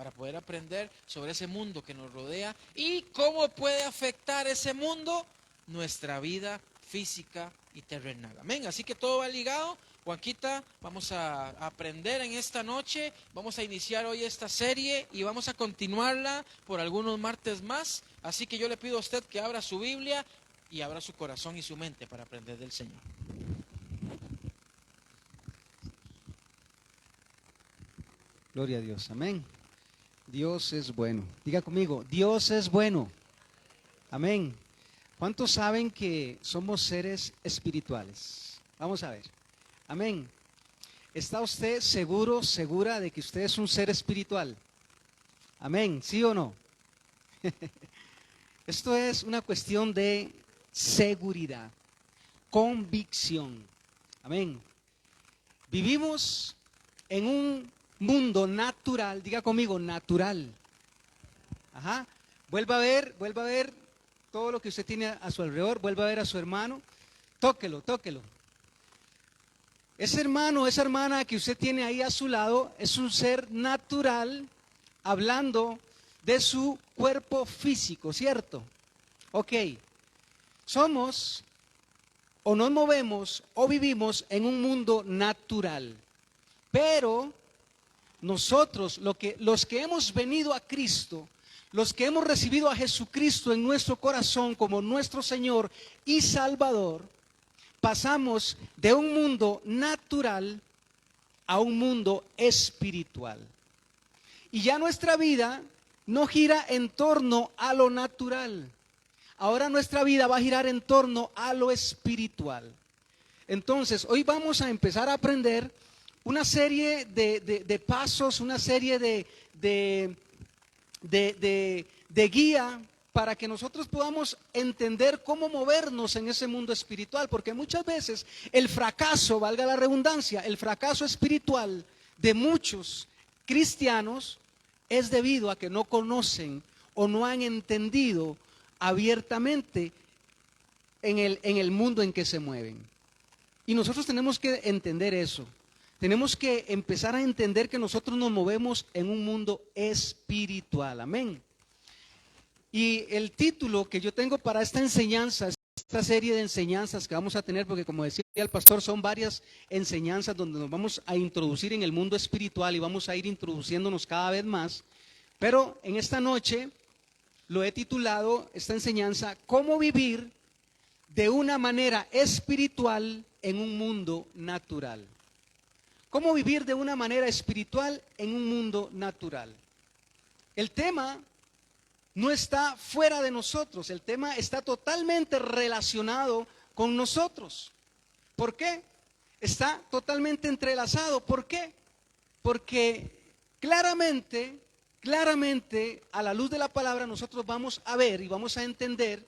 para poder aprender sobre ese mundo que nos rodea y cómo puede afectar ese mundo nuestra vida física y terrenal. Amén. Así que todo va ligado. Juanquita, vamos a aprender en esta noche, vamos a iniciar hoy esta serie y vamos a continuarla por algunos martes más. Así que yo le pido a usted que abra su Biblia y abra su corazón y su mente para aprender del Señor. Gloria a Dios, amén. Dios es bueno. Diga conmigo, Dios es bueno. Amén. ¿Cuántos saben que somos seres espirituales? Vamos a ver. Amén. ¿Está usted seguro, segura de que usted es un ser espiritual? Amén. ¿Sí o no? Esto es una cuestión de seguridad, convicción. Amén. Vivimos en un mundo natural, diga conmigo, natural. Ajá. Vuelva a ver todo lo que usted tiene a su alrededor, vuelva a ver a su hermano, tóquelo, tóquelo. Ese hermano, esa hermana que usted tiene ahí a su lado es un ser natural, hablando de su cuerpo físico, ¿cierto? Ok, somos o nos movemos o vivimos en un mundo natural, pero nosotros, los que hemos venido a Cristo, los que hemos recibido a Jesucristo en nuestro corazón como nuestro Señor y Salvador, pasamos de un mundo natural a un mundo espiritual. Y ya nuestra vida no gira en torno a lo natural. Ahora nuestra vida va a girar en torno a lo espiritual. Entonces, hoy vamos a empezar a aprender una serie de pasos, una serie de guía para que nosotros podamos entender cómo movernos en ese mundo espiritual, porque muchas veces el fracaso, valga la redundancia, el fracaso espiritual de muchos cristianos es debido a que no conocen o no han entendido abiertamente en el mundo en que se mueven. Y nosotros tenemos que entender eso. Tenemos que empezar a entender que nosotros nos movemos en un mundo espiritual. Amén. Y el título que yo tengo para esta enseñanza, esta serie de enseñanzas que vamos a tener, porque como decía el pastor, son varias enseñanzas donde nos vamos a introducir en el mundo espiritual y vamos a ir introduciéndonos cada vez más. Pero en esta noche lo he titulado, esta enseñanza, ¿cómo vivir de una manera espiritual en un mundo natural? ¿Cómo vivir de una manera espiritual en un mundo natural? El tema no está fuera de nosotros, el tema está totalmente relacionado con nosotros. ¿Por qué? Está totalmente entrelazado. ¿Por qué? Porque claramente, a la luz de la palabra, nosotros vamos a ver y vamos a entender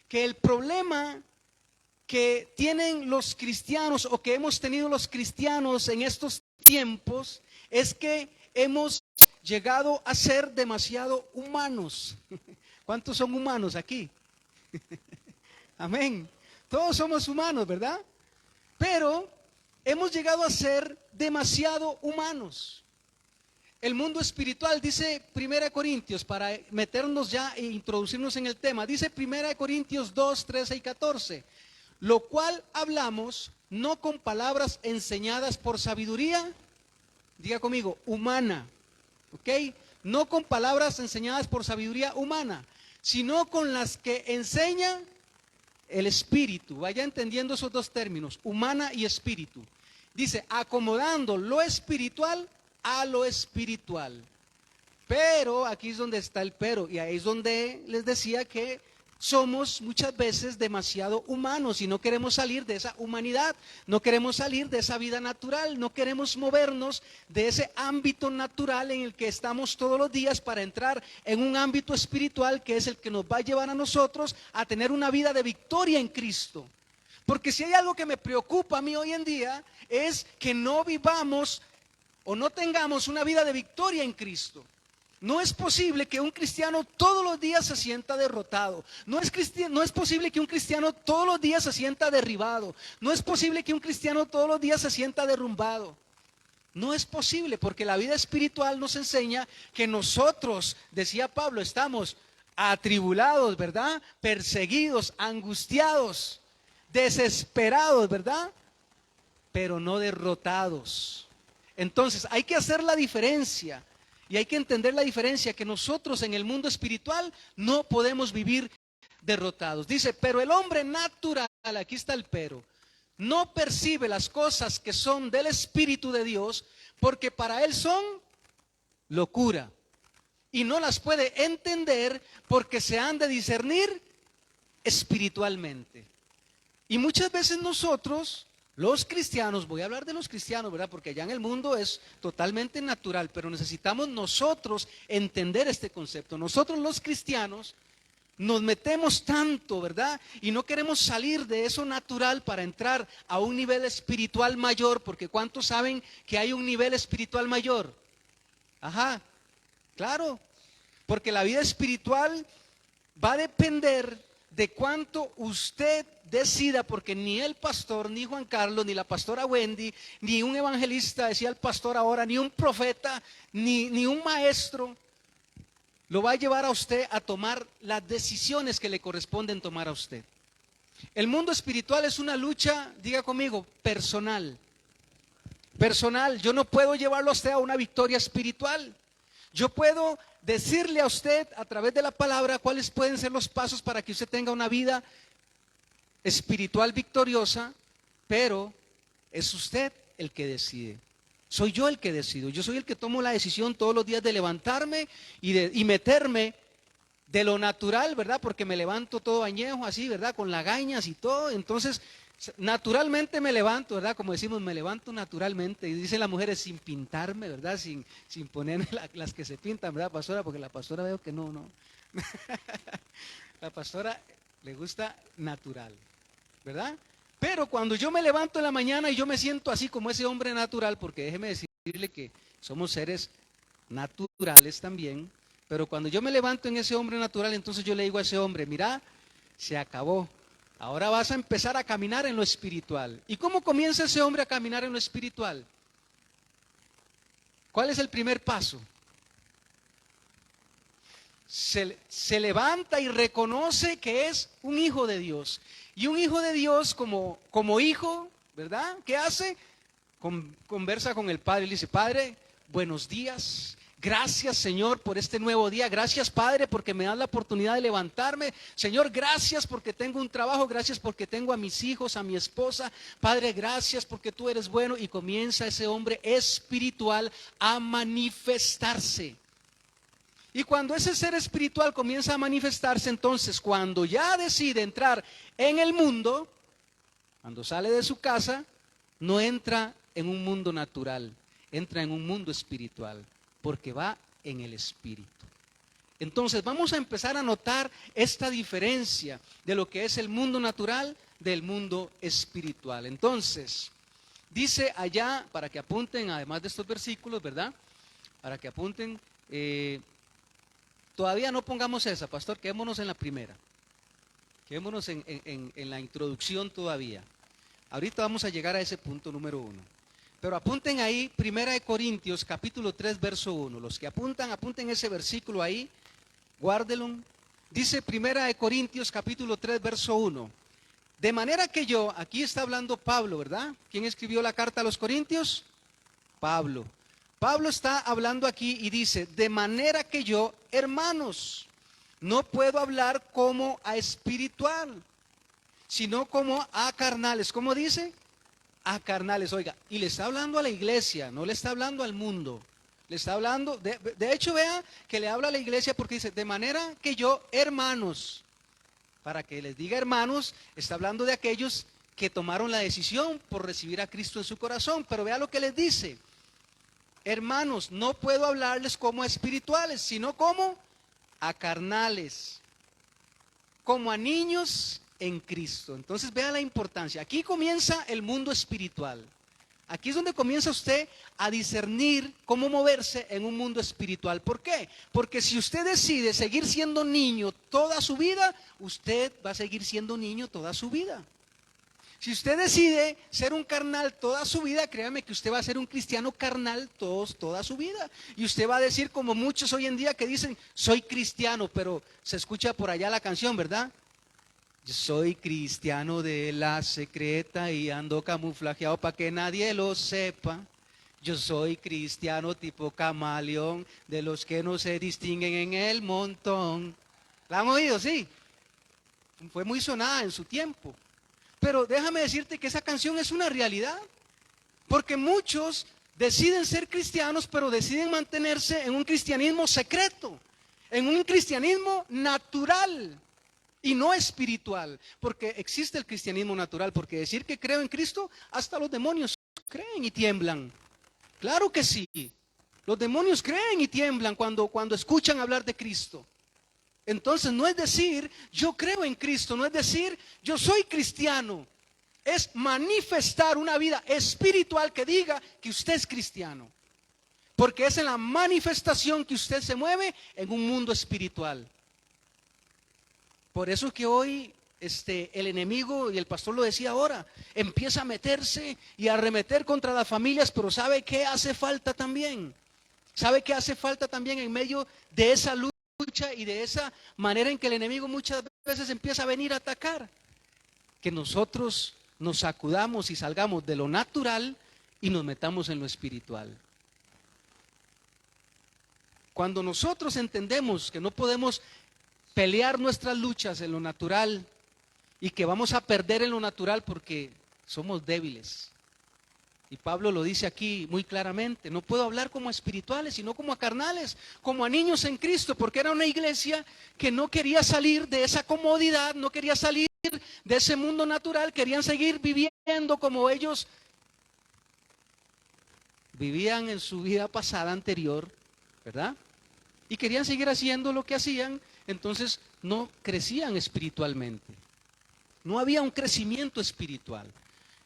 que el problema que tienen los cristianos o que hemos tenido los cristianos en estos tiempos es que hemos llegado a ser demasiado humanos. ¿Cuántos son humanos aquí? Amén. Todos somos humanos, ¿verdad? Pero hemos llegado a ser demasiado humanos. El mundo espiritual, dice 1 Corintios, para meternos ya e introducirnos en el tema, dice 1 Corintios 2, 13 y 14, lo cual hablamos no con palabras enseñadas por sabiduría, diga conmigo, humana, ¿ok? No con palabras enseñadas por sabiduría humana, sino con las que enseña el espíritu. Vaya entendiendo esos dos términos, humana y espíritu. Dice, acomodando lo espiritual a lo espiritual. Pero, aquí es donde está el pero, y ahí es donde les decía que somos muchas veces demasiado humanos y no queremos salir de esa humanidad, no queremos salir de esa vida natural, no queremos movernos de ese ámbito natural en el que estamos todos los días para entrar en un ámbito espiritual que es el que nos va a llevar a nosotros a tener una vida de victoria en Cristo. Porque si hay algo que me preocupa a mí hoy en día es que no vivamos o no tengamos una vida de victoria en Cristo. No es posible que un cristiano todos los días se sienta derrotado. No es posible que un cristiano todos los días se sienta derribado. No es posible que un cristiano todos los días se sienta derrumbado. No es posible, porque la vida espiritual nos enseña que nosotros, decía Pablo, estamos atribulados, ¿verdad? Perseguidos, angustiados, desesperados, ¿verdad? Pero no derrotados. Entonces hay que hacer la diferencia y hay que entender la diferencia, que nosotros en el mundo espiritual no podemos vivir derrotados. Dice, pero el hombre natural, aquí está el pero, no percibe las cosas que son del Espíritu de Dios, porque para él son locura, y no las puede entender porque se han de discernir espiritualmente. Y muchas veces nosotros, los cristianos, voy a hablar de los cristianos, ¿verdad? Porque allá en el mundo es totalmente natural, pero necesitamos nosotros entender este concepto. Nosotros los cristianos nos metemos tanto, ¿verdad? Y no queremos salir de eso natural para entrar a un nivel espiritual mayor, porque ¿cuántos saben que hay un nivel espiritual mayor? Ajá, claro, porque la vida espiritual va a depender de cuánto usted decida, porque ni el pastor, ni Juan Carlos, ni la pastora Wendy, ni un evangelista, decía el pastor ahora, ni un profeta, ni un maestro, lo va a llevar a usted a tomar las decisiones que le corresponden tomar a usted. El mundo espiritual es una lucha, diga conmigo, personal. Personal, yo no puedo llevarlo a usted a una victoria espiritual. Yo puedo decirle a usted a través de la palabra cuáles pueden ser los pasos para que usted tenga una vida espiritual victoriosa, pero es usted el que decide. Soy yo el que decido, yo soy el que tomo la decisión todos los días de levantarme y meterme de lo natural, ¿verdad? Porque me levanto todo añejo así, ¿verdad? Con lagañas y todo, entonces naturalmente me levanto, ¿verdad? Como decimos, me levanto naturalmente, y dicen las mujeres sin pintarme, ¿verdad? Sin ponerme las que se pintan, ¿verdad, pastora? Porque la pastora veo que no. La pastora le gusta natural, ¿verdad? Pero cuando yo me levanto en la mañana y yo me siento así como ese hombre natural, porque déjeme decirle que somos seres naturales también, pero cuando yo me levanto en ese hombre natural, entonces yo le digo a ese hombre, mira, se acabó, ahora vas a empezar a caminar en lo espiritual. ¿Y cómo comienza ese hombre a caminar en lo espiritual? ¿Cuál es el primer paso? Se levanta y reconoce que es un hijo de Dios. Y un hijo de Dios como hijo, ¿verdad? ¿Qué hace? Conversa con el Padre y le dice, Padre, buenos días. Gracias, Señor, por este nuevo día. Gracias, Padre, porque me das la oportunidad de levantarme. Señor, gracias porque tengo un trabajo. Gracias porque tengo a mis hijos, a mi esposa. Padre, gracias porque tú eres bueno. Y comienza ese hombre espiritual a manifestarse. Y cuando ese ser espiritual comienza a manifestarse, entonces cuando ya decide entrar en el mundo, cuando sale de su casa, no entra en un mundo natural, entra en un mundo espiritual, porque va en el espíritu. Entonces vamos a empezar a notar esta diferencia de lo que es el mundo natural del mundo espiritual. Entonces, dice allá, para que apunten, además de estos versículos, ¿verdad? Para que apunten, todavía no pongamos esa, pastor, quedémonos en la primera. Quedémonos en la introducción todavía. Ahorita vamos a llegar a ese punto número 1. Pero apunten ahí, 1 Corintios, capítulo 3, verso 1. Los que apunten ese versículo ahí, guárdenlo. Dice 1 Corintios, capítulo 3, verso 1. De manera que yo, aquí está hablando Pablo, ¿verdad? ¿Quién escribió la carta a los Corintios? Pablo. Pablo está hablando aquí y dice, de manera que yo, hermanos, no puedo hablar como a espiritual, sino como a carnales. ¿Cómo dice? A carnales, oiga, y le está hablando a la iglesia, no le está hablando al mundo. Le está hablando, de hecho vea que le habla a la iglesia porque dice, de manera que yo, hermanos, para que les diga hermanos, está hablando de aquellos que tomaron la decisión por recibir a Cristo en su corazón, pero vea lo que les dice. Hermanos, no puedo hablarles como a espirituales, sino como a carnales, como a niños en Cristo. Entonces vea la importancia. Aquí comienza el mundo espiritual. Aquí es donde comienza usted a discernir cómo moverse en un mundo espiritual. ¿Por qué? Porque si usted decide seguir siendo niño toda su vida, usted va a seguir siendo niño toda su vida. Si usted decide ser un carnal toda su vida, créame que usted va a ser un cristiano carnal toda su vida. Y usted va a decir como muchos hoy en día que dicen, soy cristiano, pero se escucha por allá la canción, ¿verdad? Yo soy cristiano de la secreta y ando camuflajeado para que nadie lo sepa. Yo soy cristiano tipo camaleón, de los que no se distinguen en el montón. ¿La han oído? Sí. Fue muy sonada en su tiempo. Pero déjame decirte que esa canción es una realidad. Porque muchos deciden ser cristianos, pero deciden mantenerse en un cristianismo secreto, en un cristianismo natural y no espiritual. Porque existe el cristianismo natural, porque decir que creo en Cristo, hasta los demonios creen y tiemblan. Claro que sí. Los demonios creen y tiemblan cuando escuchan hablar de Cristo. Entonces no es decir yo creo en Cristo, no es decir yo soy cristiano. Es manifestar una vida espiritual que diga que usted es cristiano. Porque es en la manifestación que usted se mueve en un mundo espiritual. Por eso es que hoy el enemigo, y el pastor lo decía ahora, empieza a meterse y a arremeter contra las familias, pero ¿sabe qué hace falta también? ¿Sabe qué hace falta también en medio de esa lucha y de esa manera en que el enemigo muchas veces empieza a venir a atacar? Que nosotros nos sacudamos y salgamos de lo natural y nos metamos en lo espiritual. Cuando nosotros entendemos que no podemos pelear nuestras luchas en lo natural y que vamos a perder en lo natural porque somos débiles. Y Pablo lo dice aquí muy claramente, no puedo hablar como a espirituales, sino como a carnales, como a niños en Cristo, porque era una iglesia que no quería salir de esa comodidad, no quería salir de ese mundo natural, querían seguir viviendo como ellos vivían en su vida pasada anterior, ¿verdad? Y querían seguir haciendo lo que hacían, entonces no crecían espiritualmente. No había un crecimiento espiritual.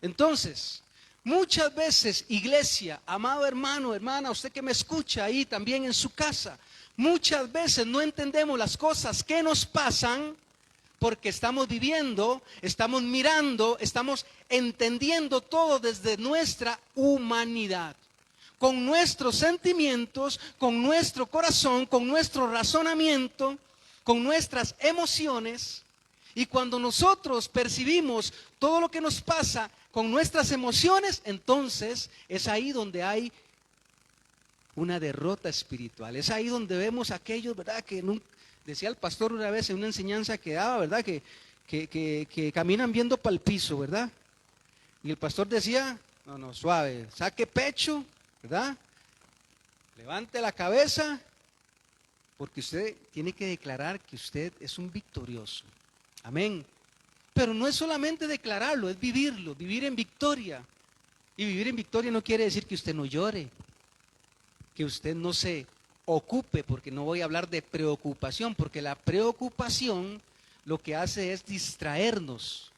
Entonces, muchas veces, iglesia, amado hermano, hermana, usted que me escucha ahí también en su casa, muchas veces no entendemos las cosas que nos pasan porque estamos viviendo, estamos mirando, estamos entendiendo todo desde nuestra humanidad, con nuestros sentimientos, con nuestro corazón, con nuestro razonamiento, con nuestras emociones. Y cuando nosotros percibimos todo lo que nos pasa con nuestras emociones, entonces es ahí donde hay una derrota espiritual. Es ahí donde vemos aquellos, ¿verdad? Que decía el pastor una vez en una enseñanza que daba, ¿verdad? Que caminan viendo para el piso, ¿verdad? Y el pastor decía, no, suave, saque pecho, ¿verdad? Levante la cabeza, porque usted tiene que declarar que usted es un victorioso. Amén. Pero no es solamente declararlo, es vivirlo, vivir en victoria. Y vivir en victoria no quiere decir que usted no llore, que usted no se ocupe, porque no voy a hablar de preocupación, porque la preocupación lo que hace es distraernos.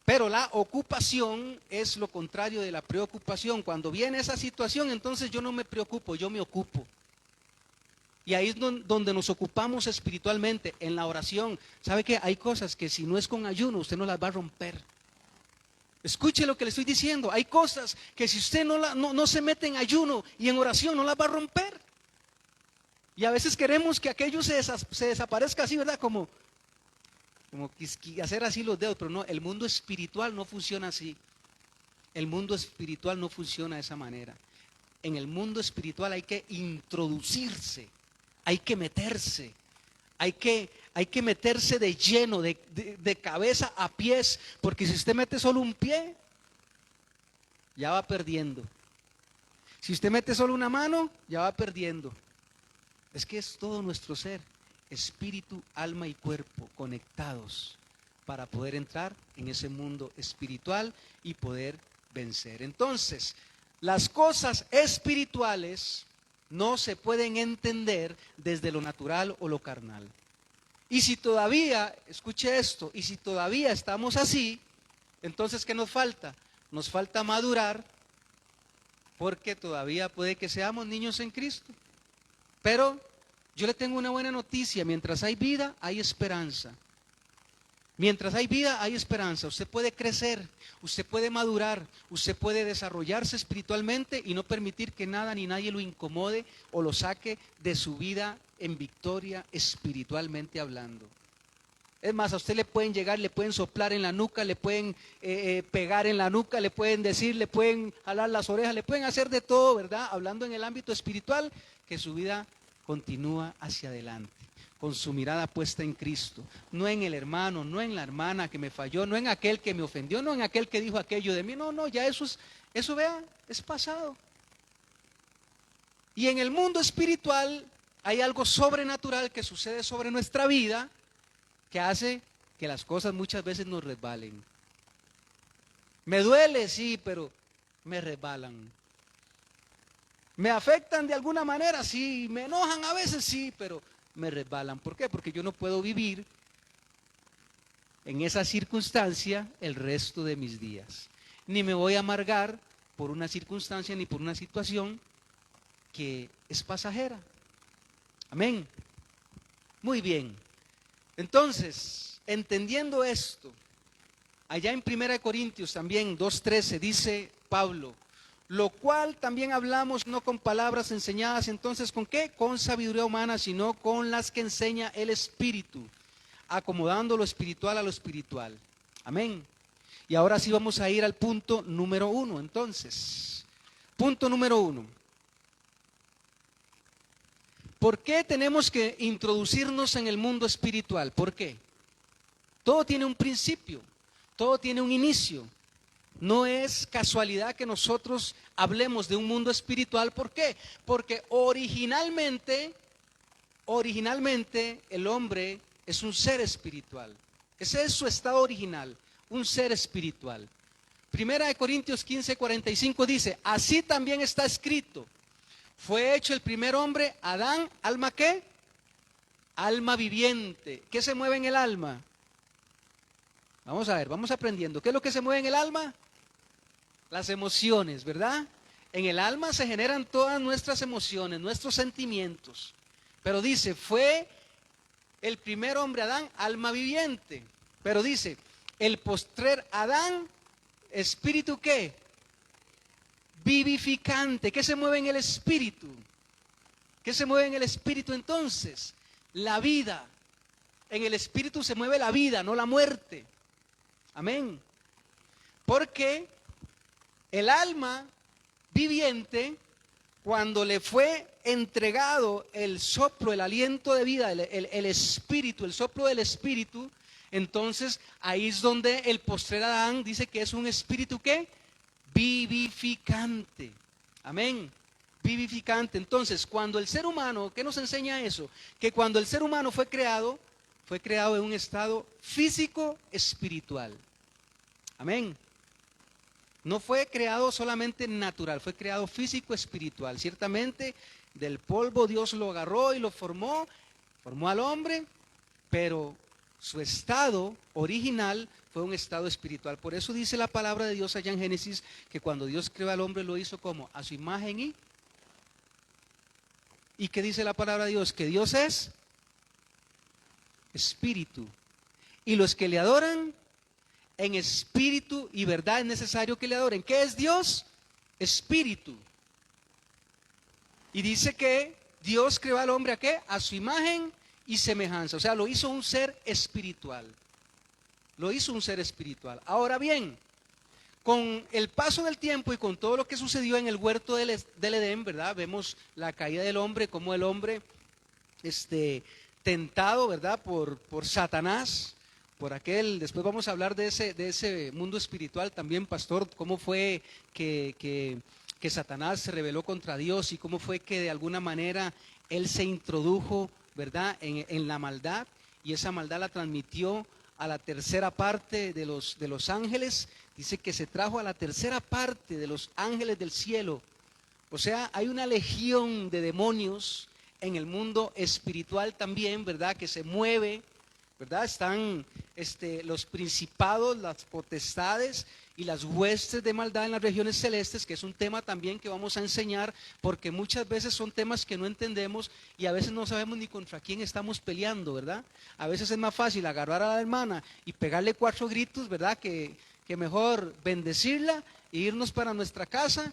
Pero la ocupación es lo contrario de la preocupación. Cuando viene esa situación, entonces yo no me preocupo, yo me ocupo. Y ahí es donde nos ocupamos espiritualmente, en la oración. ¿Sabe qué? Hay cosas que si no es con ayuno, usted no las va a romper. Escuche lo que le estoy diciendo. Hay cosas que si usted no se mete en ayuno y en oración, no las va a romper. Y a veces queremos que aquello se desaparezca así, ¿verdad? Como hacer así los dedos, pero no, el mundo espiritual no funciona así. El mundo espiritual no funciona de esa manera. En el mundo espiritual hay que introducirse. Hay que meterse, hay que meterse de lleno, de cabeza a pies, porque si usted mete solo un pie, ya va perdiendo. Si usted mete solo una mano, ya va perdiendo. Es que es todo nuestro ser, espíritu, alma y cuerpo conectados para poder entrar en ese mundo espiritual y poder vencer. Entonces, las cosas espirituales no se pueden entender desde lo natural o lo carnal. Y si todavía, escuche esto, y si todavía estamos así, entonces ¿qué nos falta? Nos falta madurar, porque todavía puede que seamos niños en Cristo. Pero yo le tengo una buena noticia, mientras hay vida, hay esperanza. Mientras hay vida, hay esperanza. Usted puede crecer, usted puede madurar, usted puede desarrollarse espiritualmente y no permitir que nada ni nadie lo incomode o lo saque de su vida en victoria espiritualmente hablando. Es más, a usted le pueden llegar, le pueden soplar en la nuca, le pueden pegar en la nuca, le pueden decir, le pueden jalar las orejas, le pueden hacer de todo, ¿verdad? Hablando en el ámbito espiritual, que su vida continúa hacia adelante, con su mirada puesta en Cristo, no en el hermano, no en la hermana que me falló, no en aquel que me ofendió, no en aquel que dijo aquello de mí, no, ya eso vea, es pasado. Y en el mundo espiritual hay algo sobrenatural que sucede sobre nuestra vida, que hace que las cosas muchas veces nos resbalen. Me duele, sí, pero me resbalan. Me afectan de alguna manera, sí, me enojan a veces, sí, pero me resbalan. ¿Por qué? Porque yo no puedo vivir en esa circunstancia el resto de mis días. Ni me voy a amargar por una circunstancia ni por una situación que es pasajera. Amén. Muy bien. Entonces, entendiendo esto, allá en 1 Corintios también 2:13 dice Pablo, lo cual también hablamos no con palabras enseñadas, entonces ¿con qué? Con sabiduría humana, sino con las que enseña el Espíritu, acomodando lo espiritual a lo espiritual. Amén. Y ahora sí vamos a ir al punto número 1. Entonces, punto número 1. ¿Por qué tenemos que introducirnos en el mundo espiritual? ¿Por qué? Todo tiene un principio, todo tiene un inicio. No es casualidad que nosotros hablemos de un mundo espiritual. ¿Por qué? Porque originalmente el hombre es un ser espiritual. Ese es su estado original, un ser espiritual. 1 Corintios 15:45 dice, así también está escrito. Fue hecho el primer hombre, Adán, ¿alma qué? Alma viviente. ¿Qué se mueve en el alma? Vamos a ver, vamos aprendiendo. ¿Qué es lo que se mueve en el alma? Las emociones, ¿verdad? En el alma se generan todas nuestras emociones, nuestros sentimientos. Pero dice, fue el primer hombre, Adán, alma viviente. Pero dice, el postrer Adán, espíritu ¿qué? Vivificante. ¿Qué se mueve en el espíritu? ¿Qué se mueve en el espíritu entonces? La vida. En el espíritu se mueve la vida, no la muerte. Amén. Porque el alma viviente, cuando le fue entregado el soplo, el aliento de vida, el espíritu, el soplo del espíritu, entonces ahí es donde el postrer Adán dice que es un espíritu ¿qué? Vivificante. Amén. Vivificante. Entonces, cuando el ser humano, ¿qué nos enseña eso? Que cuando el ser humano fue creado en un estado físico espiritual. Amén. No fue creado solamente natural, fue creado físico espiritual. Ciertamente, del polvo Dios lo agarró y lo formó al hombre, pero su estado original fue un estado espiritual. Por eso dice la palabra de Dios allá en Génesis, que cuando Dios creó al hombre lo hizo como a su imagen ¿y qué dice la palabra de Dios? Que Dios es espíritu. Y los que le adoran en espíritu y verdad es necesario que le adoren. ¿Qué es Dios? Espíritu. Y dice que Dios creó al hombre ¿a qué? A su imagen y semejanza. O sea, lo hizo un ser espiritual. Lo hizo un ser espiritual. Ahora bien, con el paso del tiempo y con todo lo que sucedió en el huerto del Edén, ¿verdad? Vemos la caída del hombre, como el hombre tentado, ¿verdad? Por Satanás, por aquel, después vamos a hablar de ese mundo espiritual también, pastor, cómo fue que Satanás se rebeló contra Dios y cómo fue que de alguna manera él se introdujo, ¿verdad? En la maldad, y esa maldad la transmitió a la tercera parte de los ángeles. Dice que se trajo a la tercera parte de los ángeles del cielo. O sea, hay una legión de demonios en el mundo espiritual también, ¿verdad? Que se mueve, ¿verdad? Están los principados, las potestades, y las huestes de maldad en las regiones celestes, que es un tema también que vamos a enseñar, porque muchas veces son temas que no entendemos y a veces no sabemos ni contra quién estamos peleando, ¿verdad? A veces es más fácil agarrar a la hermana y pegarle 4 gritos, ¿verdad? Que mejor bendecirla e irnos para nuestra casa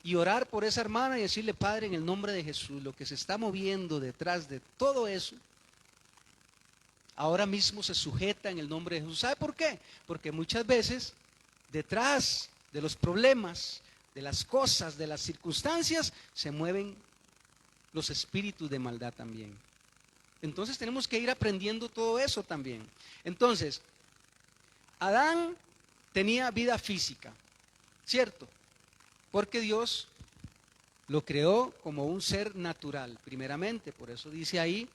y orar por esa hermana y decirle: Padre, en el nombre de Jesús, lo que se está moviendo detrás de todo eso, ahora mismo se sujeta en el nombre de Jesús. ¿Sabe por qué? Porque muchas veces detrás de los problemas, de las cosas, de las circunstancias, se mueven los espíritus de maldad también. Entonces tenemos que ir aprendiendo todo eso también. Entonces, Adán tenía vida física, ¿cierto? Porque Dios lo creó como un ser natural, primeramente. Por eso dice ahí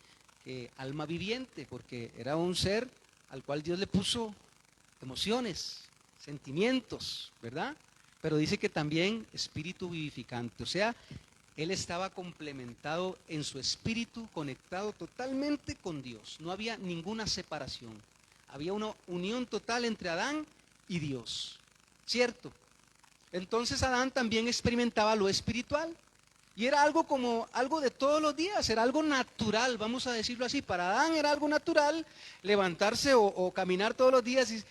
que alma viviente, porque era un ser al cual Dios le puso emociones, sentimientos, ¿verdad? Pero dice que también espíritu vivificante, o sea, él estaba complementado en su espíritu, conectado totalmente con Dios. No había ninguna separación. Había una unión total entre Adán y Dios, ¿cierto? Entonces Adán también experimentaba lo espiritual. Y era algo como algo de todos los días, era algo natural, vamos a decirlo así. Para Adán era algo natural levantarse o caminar todos los días y: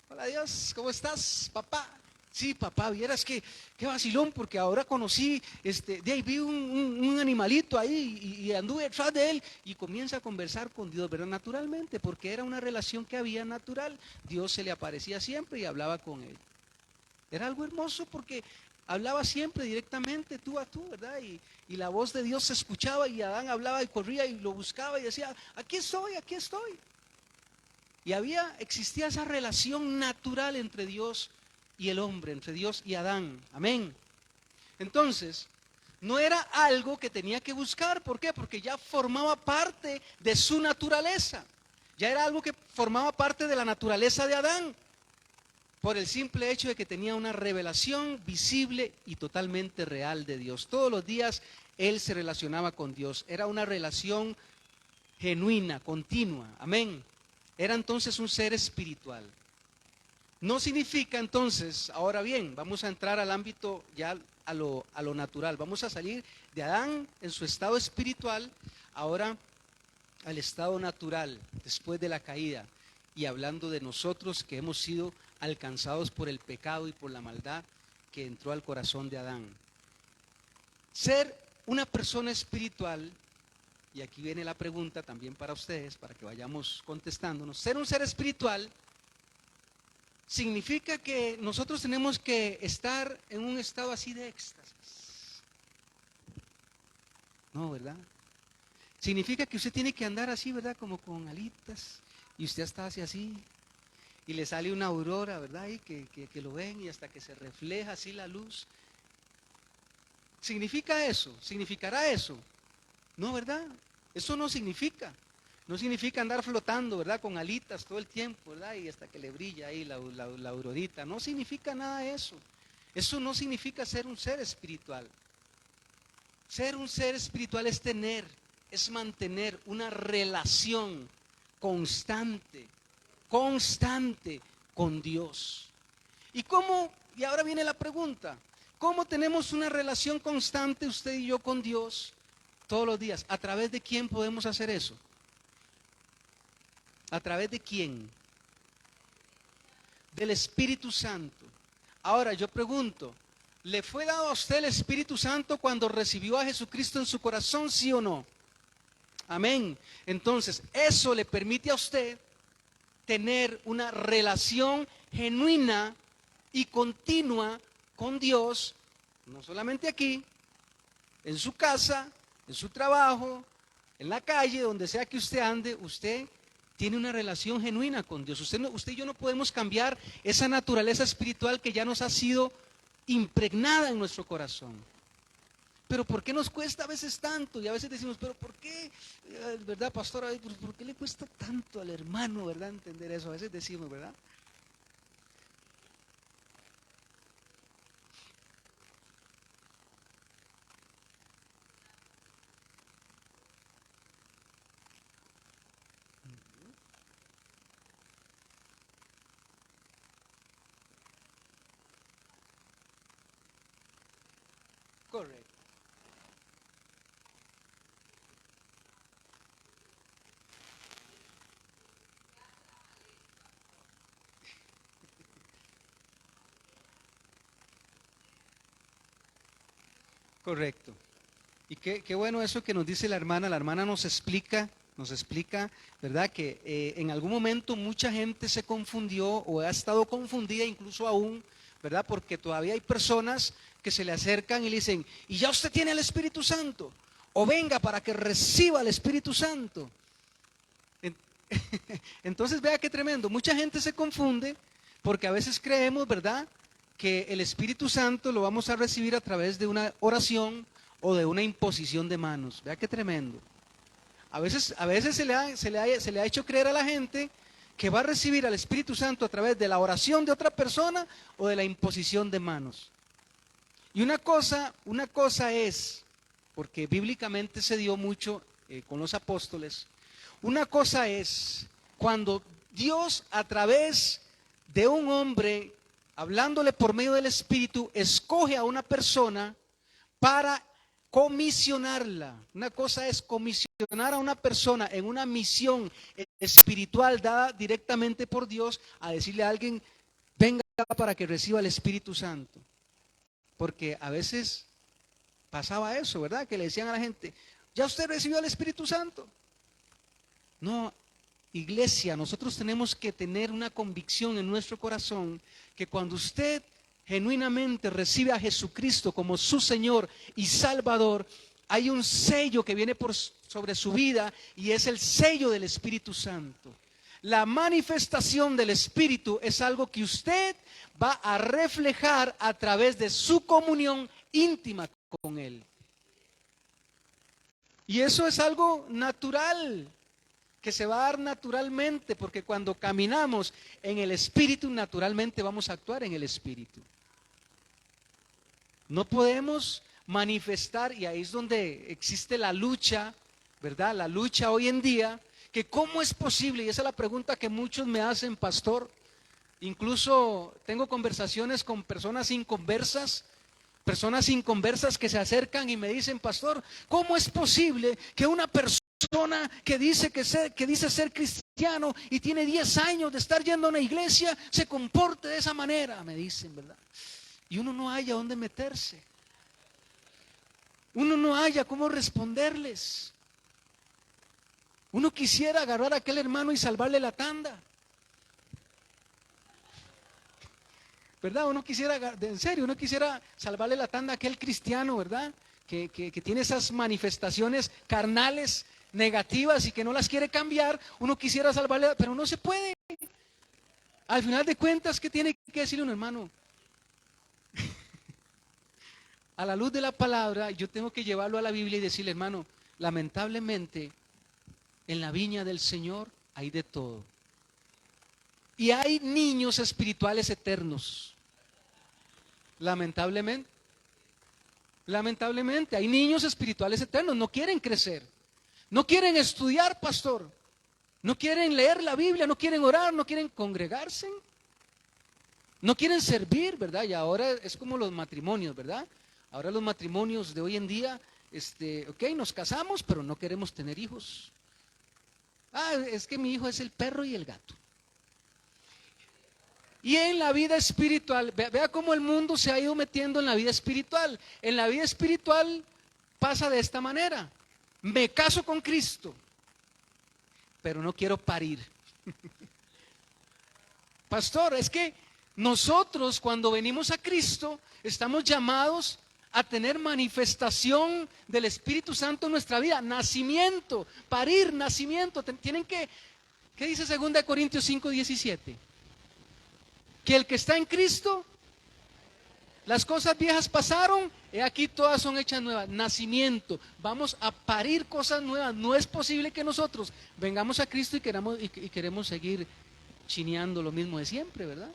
hola Dios, ¿cómo estás, papá? Sí, papá, vieras que qué vacilón, porque ahora conocí, de ahí vi un animalito ahí y anduve detrás de él, y comienza a conversar con Dios, ¿verdad? Naturalmente, porque era una relación que había natural. Dios se le aparecía siempre y hablaba con él. Era algo hermoso porque hablaba siempre directamente, tú a tú, ¿verdad? Y la voz de Dios se escuchaba y Adán hablaba y corría y lo buscaba y decía: aquí estoy, aquí estoy. Y existía esa relación natural entre Dios y el hombre, entre Dios y Adán. Amén. Entonces, no era algo que tenía que buscar. ¿Por qué? Porque ya formaba parte de su naturaleza. Ya era algo que formaba parte de la naturaleza de Adán, por el simple hecho de que tenía una revelación visible y totalmente real de Dios. Todos los días él se relacionaba con Dios. Era una relación genuina, continua. Amén. Era entonces un ser espiritual. No significa entonces, ahora bien, vamos a entrar al ámbito ya a lo natural. Vamos a salir de Adán en su estado espiritual, ahora al estado natural, después de la caída. Y hablando de nosotros que hemos sido alcanzados por el pecado y por la maldad que entró al corazón de Adán. Ser una persona espiritual, y aquí viene la pregunta también para ustedes, para que vayamos contestándonos. Ser un ser espiritual significa que nosotros tenemos que estar en un estado así de éxtasis. No, ¿verdad? Significa que usted tiene que andar así, ¿verdad? Como con alitas, y usted está así, y le sale una aurora, ¿verdad? Y que lo ven, y hasta que se refleja así la luz. ¿Significa eso? ¿Significará eso? No, ¿verdad? Eso no significa. No significa andar flotando, ¿verdad? Con alitas todo el tiempo, ¿verdad? Y hasta que le brilla ahí la aurorita. No significa nada eso. Eso no significa ser un ser espiritual. Ser un ser espiritual es mantener una relación constante con Dios. Y ahora viene la pregunta: ¿cómo tenemos una relación constante usted y yo con Dios todos los días? ¿A través de quién podemos hacer eso? ¿A través de quién? Del Espíritu Santo. Ahora yo pregunto, ¿le fue dado a usted el Espíritu Santo cuando recibió a Jesucristo en su corazón, sí o no? Amén. Entonces, eso le permite a usted tener una relación genuina y continua con Dios, no solamente aquí, en su casa, en su trabajo, en la calle, donde sea que usted ande. Usted tiene una relación genuina con Dios. Usted y yo no podemos cambiar esa naturaleza espiritual que ya nos ha sido impregnada en nuestro corazón. Pero ¿por qué nos cuesta a veces tanto? Y a veces decimos: pero ¿por qué? ¿Verdad, pastor? ¿Por qué le cuesta tanto al hermano, verdad, entender eso? A veces decimos, ¿verdad? Correcto. Correcto. Y qué bueno eso que nos dice la hermana. La hermana nos explica, ¿verdad? Que en algún momento mucha gente se confundió o ha estado confundida incluso aún, ¿verdad? Porque todavía hay personas que se le acercan y le dicen, ¿y ya usted tiene el Espíritu Santo? O venga para que reciba el Espíritu Santo. Entonces vea qué tremendo. Mucha gente se confunde porque a veces creemos, ¿verdad?, que el Espíritu Santo lo vamos a recibir a través de una oración o de una imposición de manos. Vea qué tremendo. A veces se le ha hecho creer a la gente que va a recibir al Espíritu Santo a través de la oración de otra persona o de la imposición de manos. Y una cosa es, porque bíblicamente se dio mucho con los apóstoles, una cosa es cuando Dios a través de un hombre, hablándole por medio del Espíritu, escoge a una persona para comisionarla. Una cosa es comisionar a una persona en una misión espiritual dada directamente por Dios, a decirle a alguien, venga para que reciba el Espíritu Santo. Porque a veces pasaba eso, ¿verdad? Que le decían a la gente, ¿ya usted recibió el Espíritu Santo? No, iglesia, nosotros tenemos que tener una convicción en nuestro corazón que cuando usted genuinamente recibe a Jesucristo como su Señor y Salvador, hay un sello que viene sobre su vida y es el sello del Espíritu Santo. La manifestación del Espíritu es algo que usted va a reflejar a través de su comunión íntima con Él. Y eso es algo natural, que se va a dar naturalmente, porque cuando caminamos en el Espíritu, naturalmente vamos a actuar en el Espíritu. No podemos manifestar, y ahí es donde existe la lucha, ¿verdad? La lucha hoy en día, que cómo es posible, y esa es la pregunta que muchos me hacen, pastor. Incluso tengo conversaciones con personas inconversas que se acercan y me dicen, pastor, ¿cómo es posible que una persona que dice ser cristiano y tiene 10 años de estar yendo a una iglesia se comporte de esa manera? Me dicen, ¿verdad? Y uno no haya dónde meterse. Uno no haya cómo responderles. Uno quisiera agarrar a aquel hermano y salvarle la tanda, ¿verdad? Uno quisiera, en serio, uno quisiera salvarle la tanda a aquel cristiano, ¿verdad? Que tiene esas manifestaciones carnales negativas y que no las quiere cambiar. Uno quisiera salvarle, pero no se puede. Al final de cuentas, ¿qué tiene que decirle un hermano? A la luz de la palabra, yo tengo que llevarlo a la Biblia y decirle, hermano, lamentablemente, en la viña del Señor hay de todo. Y hay niños espirituales eternos. Lamentablemente. Lamentablemente, hay niños espirituales eternos, no quieren crecer. No quieren estudiar, pastor. No quieren leer la Biblia, no quieren orar, no quieren congregarse. No quieren servir, ¿verdad? Y ahora es como los matrimonios, ¿verdad? Ahora los matrimonios de hoy en día, ok, nos casamos, pero no queremos tener hijos. Ah, es que mi hijo es el perro y el gato. Y en la vida espiritual, vea cómo el mundo se ha ido metiendo en la vida espiritual. En la vida espiritual pasa de esta manera. Me caso con Cristo, pero no quiero parir. Pastor, es que nosotros cuando venimos a Cristo estamos llamados a tener manifestación del Espíritu Santo en nuestra vida. Nacimiento, parir, nacimiento. Tienen que, ¿qué dice 2 Corintios 5:17? Que el que está en Cristo, las cosas viejas pasaron, y aquí todas son hechas nuevas. Nacimiento, vamos a parir cosas nuevas. No es posible que nosotros vengamos a Cristo y queremos seguir chineando lo mismo de siempre, ¿verdad?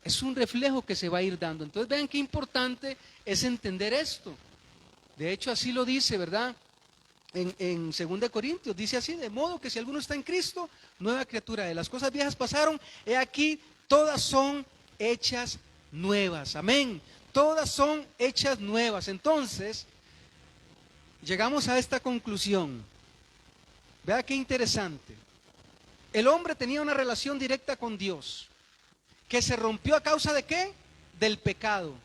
Es un reflejo que se va a ir dando. Entonces vean qué importante es entender esto. De hecho así lo dice, ¿verdad? En 2 Corintios dice así, de modo que si alguno está en Cristo, nueva criatura de las cosas viejas pasaron, he aquí todas son hechas nuevas. Amén. Todas son hechas nuevas. Entonces, llegamos a esta conclusión. Vea qué interesante. El hombre tenía una relación directa con Dios, que se rompió a causa de ¿qué? Del pecado,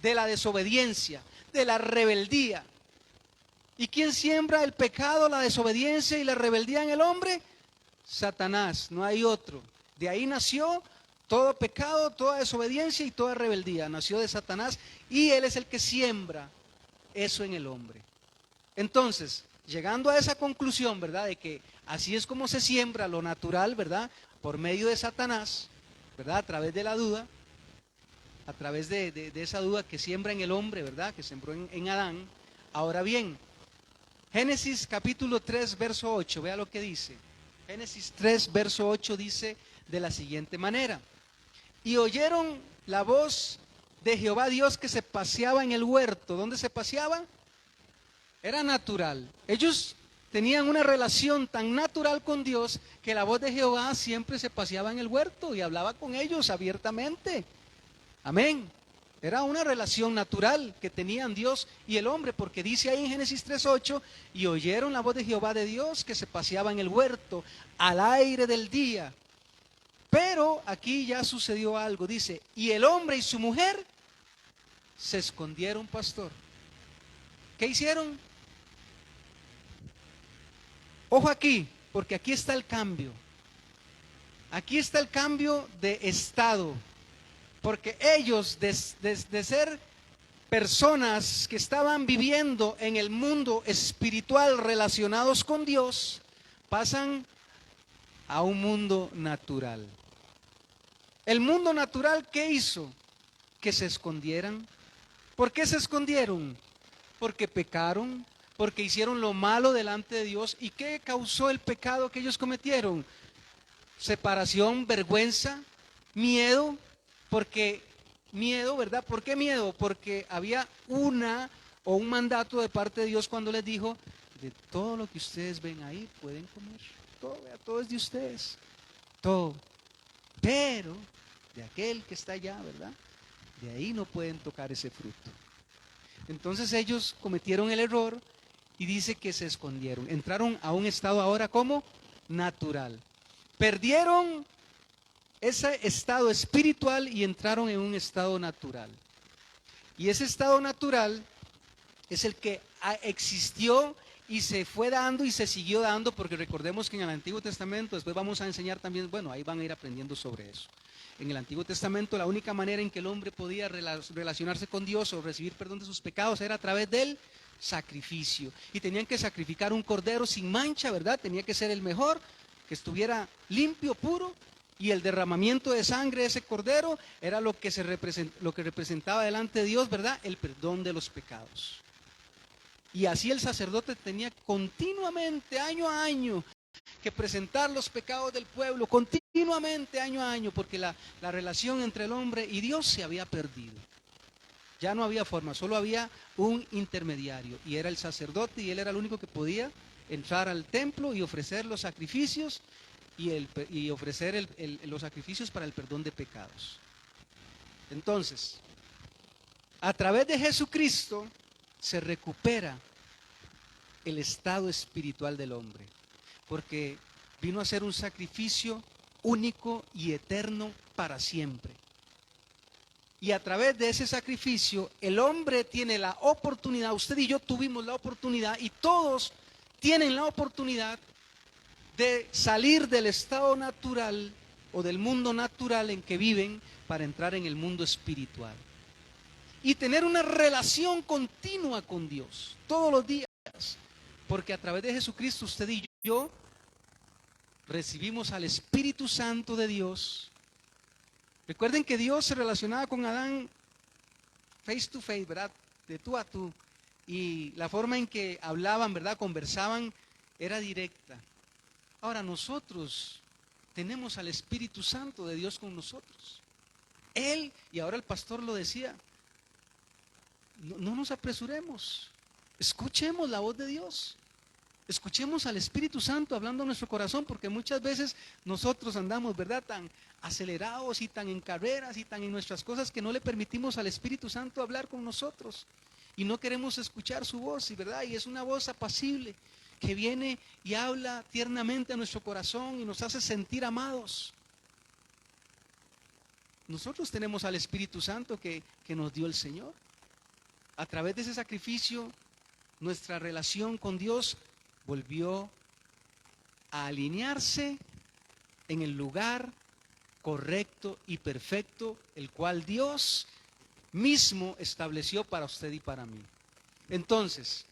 de la desobediencia, de la rebeldía. ¿Y quién siembra el pecado, la desobediencia y la rebeldía en el hombre? Satanás, no hay otro. De ahí nació todo pecado, toda desobediencia y toda rebeldía. Nació de Satanás y él es el que siembra eso en el hombre. Entonces, llegando a esa conclusión, ¿verdad? De que así es como se siembra lo natural, ¿verdad? Por medio de Satanás, ¿verdad? A través de la duda, a través de esa duda que siembra en el hombre, ¿verdad? Que sembró en Adán. Ahora bien, Génesis capítulo 3, verso 8, vea lo que dice. Génesis 3, verso 8 dice de la siguiente manera: y oyeron la voz de Jehová Dios que se paseaba en el huerto. ¿Dónde se paseaba? Era natural. Ellos tenían una relación tan natural con Dios que la voz de Jehová siempre se paseaba en el huerto y hablaba con ellos abiertamente. Amén. Era una relación natural que tenían Dios y el hombre, porque dice ahí en Génesis 3:8, y oyeron la voz de Jehová de Dios que se paseaba en el huerto al aire del día. Pero aquí ya sucedió algo, dice, y el hombre y su mujer se escondieron, pastor. ¿Qué hicieron? Ojo aquí, porque aquí está el cambio. Aquí está el cambio de estado. Porque ellos, de ser personas que estaban viviendo en el mundo espiritual relacionados con Dios, pasan a un mundo natural. El mundo natural, ¿qué hizo? Que se escondieran. ¿Por qué se escondieron? Porque pecaron, porque hicieron lo malo delante de Dios. ¿Y qué causó el pecado que ellos cometieron? Separación, vergüenza, miedo. Porque miedo, ¿verdad? ¿Por qué miedo? Porque había un mandato de parte de Dios cuando les dijo: de todo lo que ustedes ven ahí pueden comer. Todo es de ustedes. Todo. Pero de aquel que está allá, ¿verdad? De ahí no pueden tocar ese fruto. Entonces ellos cometieron el error y dice que se escondieron. Entraron a un estado ahora como natural. Perdieron ese estado espiritual y entraron en un estado natural. Y ese estado natural es el que existió y se fue dando y se siguió dando, porque recordemos que en el Antiguo Testamento, después vamos a enseñar también, bueno, ahí van a ir aprendiendo sobre eso. En el Antiguo Testamento la única manera en que el hombre podía relacionarse con Dios o recibir perdón de sus pecados era a través del sacrificio. Y tenían que sacrificar un cordero sin mancha, ¿verdad? Tenía que ser el mejor, que estuviera limpio, puro. Y el derramamiento de sangre de ese cordero era lo que representaba delante de Dios, ¿verdad? El perdón de los pecados. Y así el sacerdote tenía continuamente, año a año, que presentar los pecados del pueblo, continuamente, año a año, porque la relación entre el hombre y Dios se había perdido. Ya no había forma, solo había un intermediario, y era el sacerdote, y él era el único que podía entrar al templo y ofrecer los sacrificios, y ofrecer los sacrificios para el perdón de pecados. Entonces, a través de Jesucristo se recupera el estado espiritual del hombre, porque vino a ser un sacrificio único y eterno para siempre. Y a través de ese sacrificio, el hombre tiene la oportunidad, usted y yo tuvimos la oportunidad, y todos tienen la oportunidad de salir del estado natural o del mundo natural en que viven para entrar en el mundo espiritual y tener una relación continua con Dios todos los días, porque a través de Jesucristo usted y yo recibimos al Espíritu Santo de Dios. Recuerden que Dios se relacionaba con Adán face to face, ¿verdad? De tú a tú, y la forma en que hablaban, ¿verdad? Conversaban era directa. Ahora nosotros tenemos al Espíritu Santo de Dios con nosotros. Él, y ahora el pastor lo decía, no nos apresuremos, escuchemos la voz de Dios. Escuchemos al Espíritu Santo hablando a nuestro corazón, porque muchas veces nosotros andamos, ¿verdad?, tan acelerados y tan en carreras y tan en nuestras cosas que no le permitimos al Espíritu Santo hablar con nosotros y no queremos escuchar su voz, ¿verdad? Y es una voz apacible que viene y habla tiernamente a nuestro corazón y nos hace sentir amados. Nosotros tenemos al Espíritu Santo que nos dio el Señor. A través de ese sacrificio, nuestra relación con Dios volvió a alinearse en el lugar correcto y perfecto, el cual Dios mismo estableció para usted y para mí. Entonces,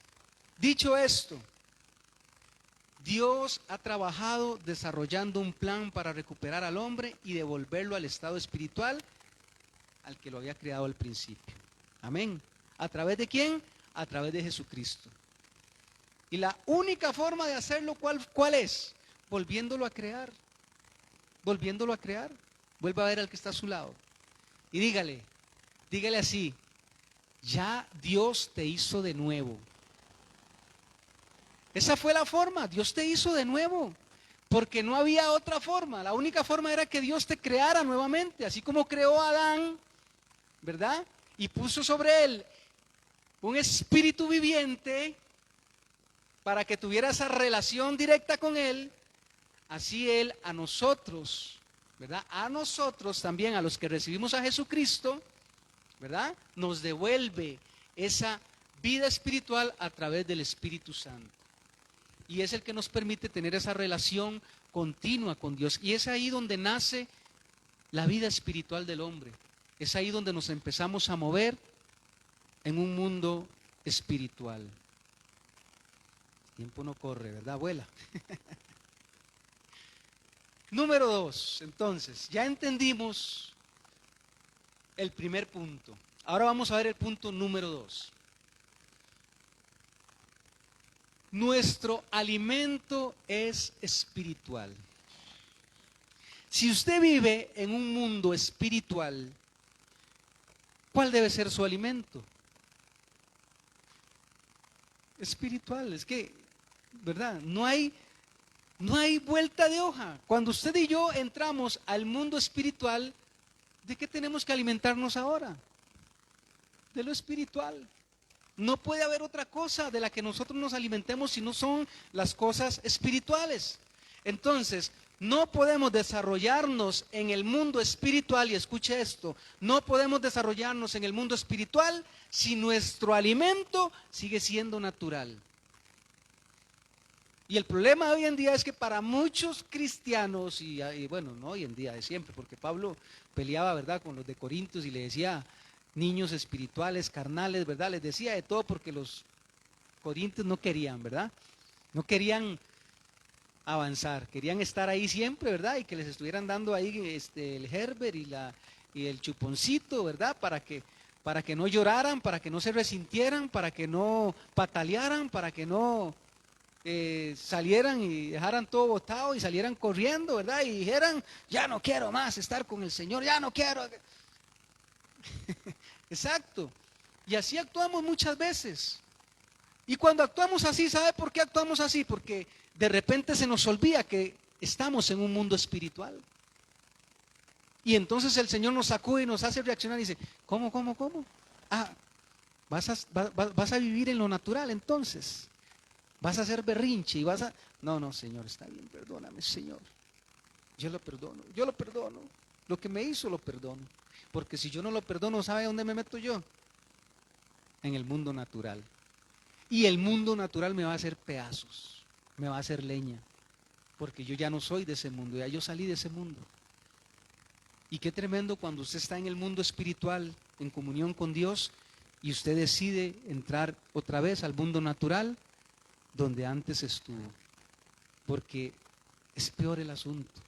dicho esto, Dios ha trabajado desarrollando un plan para recuperar al hombre y devolverlo al estado espiritual al que lo había creado al principio. Amén. ¿A través de quién? A través de Jesucristo. Y la única forma de hacerlo, ¿cuál es? Volviéndolo a crear. Volviéndolo a crear. Vuelva a ver al que está a su lado. Y dígale así: ya Dios te hizo de nuevo. Esa fue la forma, Dios te hizo de nuevo. Porque no había otra forma. La única forma era que Dios te creara nuevamente. Así como creó a Adán, ¿verdad? Y puso sobre él un espíritu viviente para que tuviera esa relación directa con él. Así él a nosotros, ¿verdad? A nosotros también, a los que recibimos a Jesucristo, ¿verdad?, nos devuelve esa vida espiritual a través del Espíritu Santo. Y es el que nos permite tener esa relación continua con Dios. Y es ahí donde nace la vida espiritual del hombre. Es ahí donde nos empezamos a mover en un mundo espiritual. El tiempo no corre, ¿verdad, abuela? Número 2, entonces, ya entendimos el primer punto. Ahora vamos a ver el punto número 2. Nuestro alimento es espiritual. Si usted vive en un mundo espiritual, ¿cuál debe ser su alimento? Espiritual. Es que, ¿verdad? No hay vuelta de hoja. Cuando usted y yo entramos al mundo espiritual, ¿de qué tenemos que alimentarnos ahora? De lo espiritual. No puede haber otra cosa de la que nosotros nos alimentemos si no son las cosas espirituales. Entonces, no podemos desarrollarnos en el mundo espiritual, y escuche esto, no podemos desarrollarnos en el mundo espiritual si nuestro alimento sigue siendo natural. Y el problema de hoy en día es que para muchos cristianos, y bueno, no hoy en día, de siempre, porque Pablo peleaba, ¿verdad?, con los de Corintios y le decía niños espirituales, carnales, ¿verdad? Les decía de todo porque los corintios no querían, ¿verdad? No querían avanzar, querían estar ahí siempre, ¿verdad? Y que les estuvieran dando ahí el Herbert y el chuponcito, ¿verdad? Para que no lloraran, para que no se resintieran, para que no patalearan, para que no salieran y dejaran todo botado y salieran corriendo, ¿verdad? Y dijeran, ya no quiero más estar con el Señor, ya no quiero. Exacto. Y así actuamos muchas veces. Y cuando actuamos así, ¿sabe por qué actuamos así? Porque de repente se nos olvida que estamos en un mundo espiritual. Y entonces el Señor nos sacude y nos hace reaccionar y dice, ¿cómo? Ah, vas a vivir en lo natural entonces. Vas a hacer berrinche y vas a... No, Señor, está bien, perdóname, Señor. Yo lo perdono. Lo que me hizo lo perdono. Porque si yo no lo perdono, ¿sabe dónde me meto yo? En el mundo natural. Y el mundo natural me va a hacer pedazos, me va a hacer leña. Porque yo ya no soy de ese mundo, ya yo salí de ese mundo. Y qué tremendo cuando usted está en el mundo espiritual, en comunión con Dios, y usted decide entrar otra vez al mundo natural, donde antes estuvo. Porque es peor el asunto,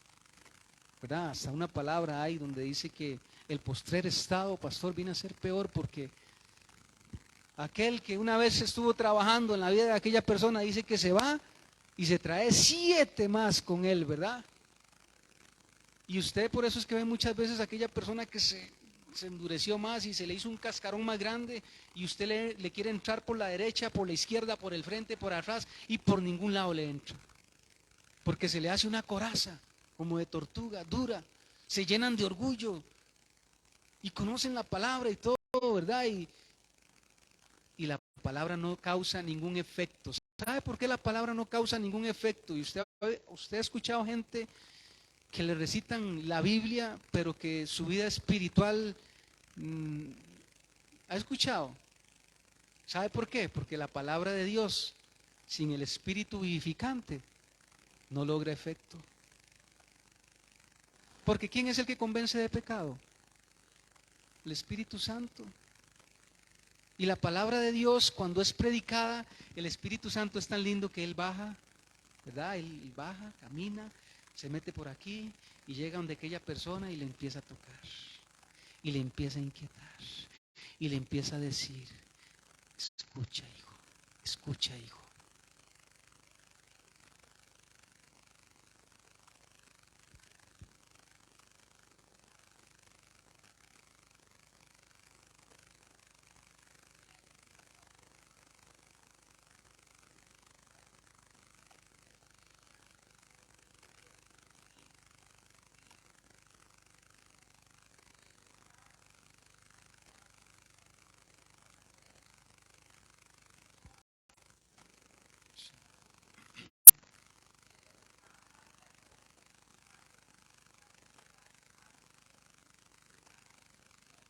¿verdad? Hasta una palabra hay donde dice que el postrer estado, pastor, viene a ser peor, porque aquel que una vez estuvo trabajando en la vida de aquella persona dice que se va y se trae 7 más con él, ¿verdad? Y usted por eso es que ve muchas veces a aquella persona que se se endureció más y se le hizo un cascarón más grande y usted le quiere entrar por la derecha, por la izquierda, por el frente, por atrás y por ningún lado le entra. Porque se le hace una coraza como de tortuga, dura, se llenan de orgullo y conocen la palabra y todo, ¿verdad? Y la palabra no causa ningún efecto. ¿Sabe por qué la palabra no causa ningún efecto? Y usted ha escuchado gente que le recitan la Biblia, pero que su vida espiritual, ¿ha escuchado? ¿Sabe por qué? Porque la palabra de Dios, sin el Espíritu vivificante, no logra efecto. Porque ¿quién es el que convence de pecado? El Espíritu Santo. Y la palabra de Dios, cuando es predicada, el Espíritu Santo es tan lindo que Él baja, ¿verdad? Él baja, camina, se mete por aquí y llega donde aquella persona y le empieza a tocar. Y le empieza a inquietar. Y le empieza a decir, escucha, hijo, escucha, hijo.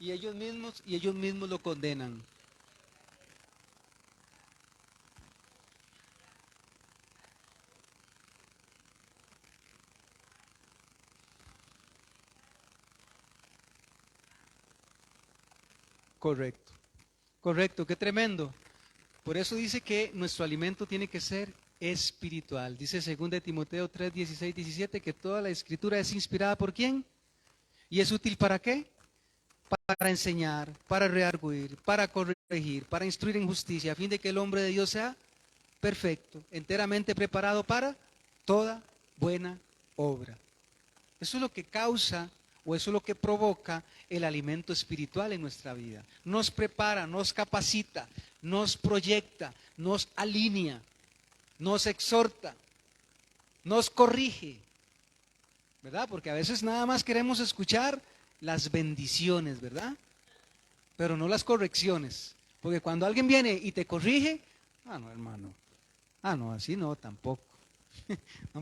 Y ellos mismos lo condenan. Correcto, correcto, qué tremendo. Por eso dice que nuestro alimento tiene que ser espiritual. Dice 2 Timoteo 3, 16, 17 que toda la escritura es inspirada ¿por quién? ¿Y es útil para qué? Para enseñar, para redarguir, para corregir, para instruir en justicia, a fin de que el hombre de Dios sea perfecto, enteramente preparado para toda buena obra. Eso es lo que causa o eso es lo que provoca el alimento espiritual en nuestra vida. Nos prepara, nos capacita, nos proyecta, nos alinea, nos exhorta, nos corrige, ¿verdad? Porque a veces nada más queremos escuchar las bendiciones, ¿verdad? Pero no las correcciones. Porque cuando alguien viene y te corrige, no, hermano, no, así no, tampoco. No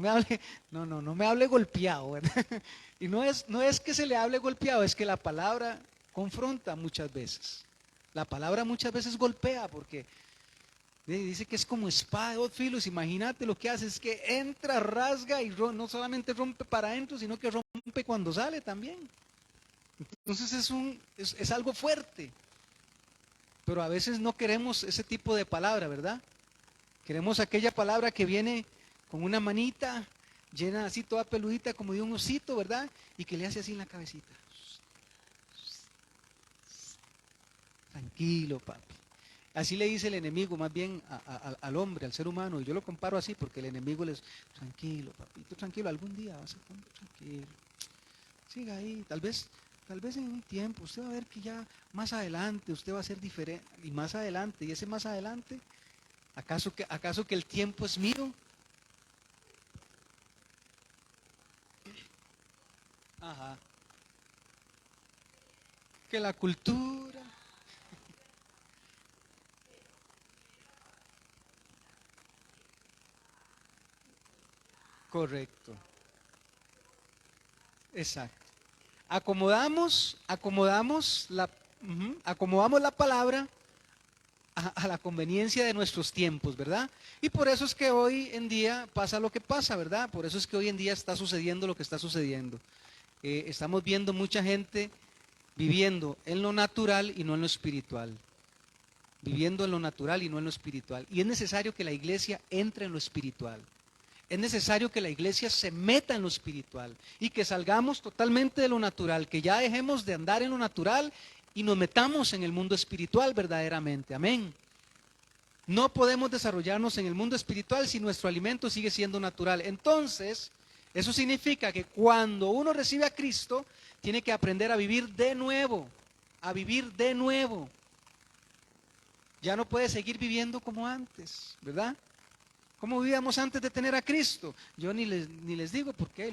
me hable golpeado, ¿verdad? Y no es que se le hable golpeado, es que la palabra confronta muchas veces. La palabra muchas veces golpea porque dice que es como espada de dos filos. Imagínate lo que hace, es que entra, rasga y no solamente rompe para adentro, sino que rompe cuando sale también. Entonces es algo fuerte. Pero a veces no queremos ese tipo de palabra, ¿verdad? Queremos aquella palabra que viene con una manita llena así toda peludita como de un osito, ¿verdad? Y que le hace así en la cabecita. Tranquilo, papi. Así le dice el enemigo más bien al hombre, al ser humano. Y yo lo comparo así porque el enemigo les, tranquilo, papito, tranquilo, algún día vas a comer, tranquilo. Siga ahí, tal vez en un tiempo, usted va a ver que ya más adelante usted va a ser diferente. Y más adelante, y ese más adelante, ¿acaso que el tiempo es mío? Ajá. Que la cultura. Correcto. Exacto. Acomodamos la palabra a la conveniencia de nuestros tiempos, ¿verdad? Y por eso es que hoy en día pasa lo que pasa, ¿verdad? Por eso es que hoy en día está sucediendo lo que está sucediendo. Estamos viendo mucha gente viviendo en lo natural y no en lo espiritual. Viviendo en lo natural y no en lo espiritual. Y es necesario que la iglesia entre en lo espiritual. Es necesario que la iglesia se meta en lo espiritual y que salgamos totalmente de lo natural, que ya dejemos de andar en lo natural y nos metamos en el mundo espiritual verdaderamente. Amén. No podemos desarrollarnos en el mundo espiritual si nuestro alimento sigue siendo natural. Entonces, eso significa que cuando uno recibe a Cristo, tiene que aprender a vivir de nuevo. a vivir de nuevo. Ya no puede seguir viviendo como antes, ¿verdad? ¿Cómo vivíamos antes de tener a Cristo? Yo ni les digo por qué,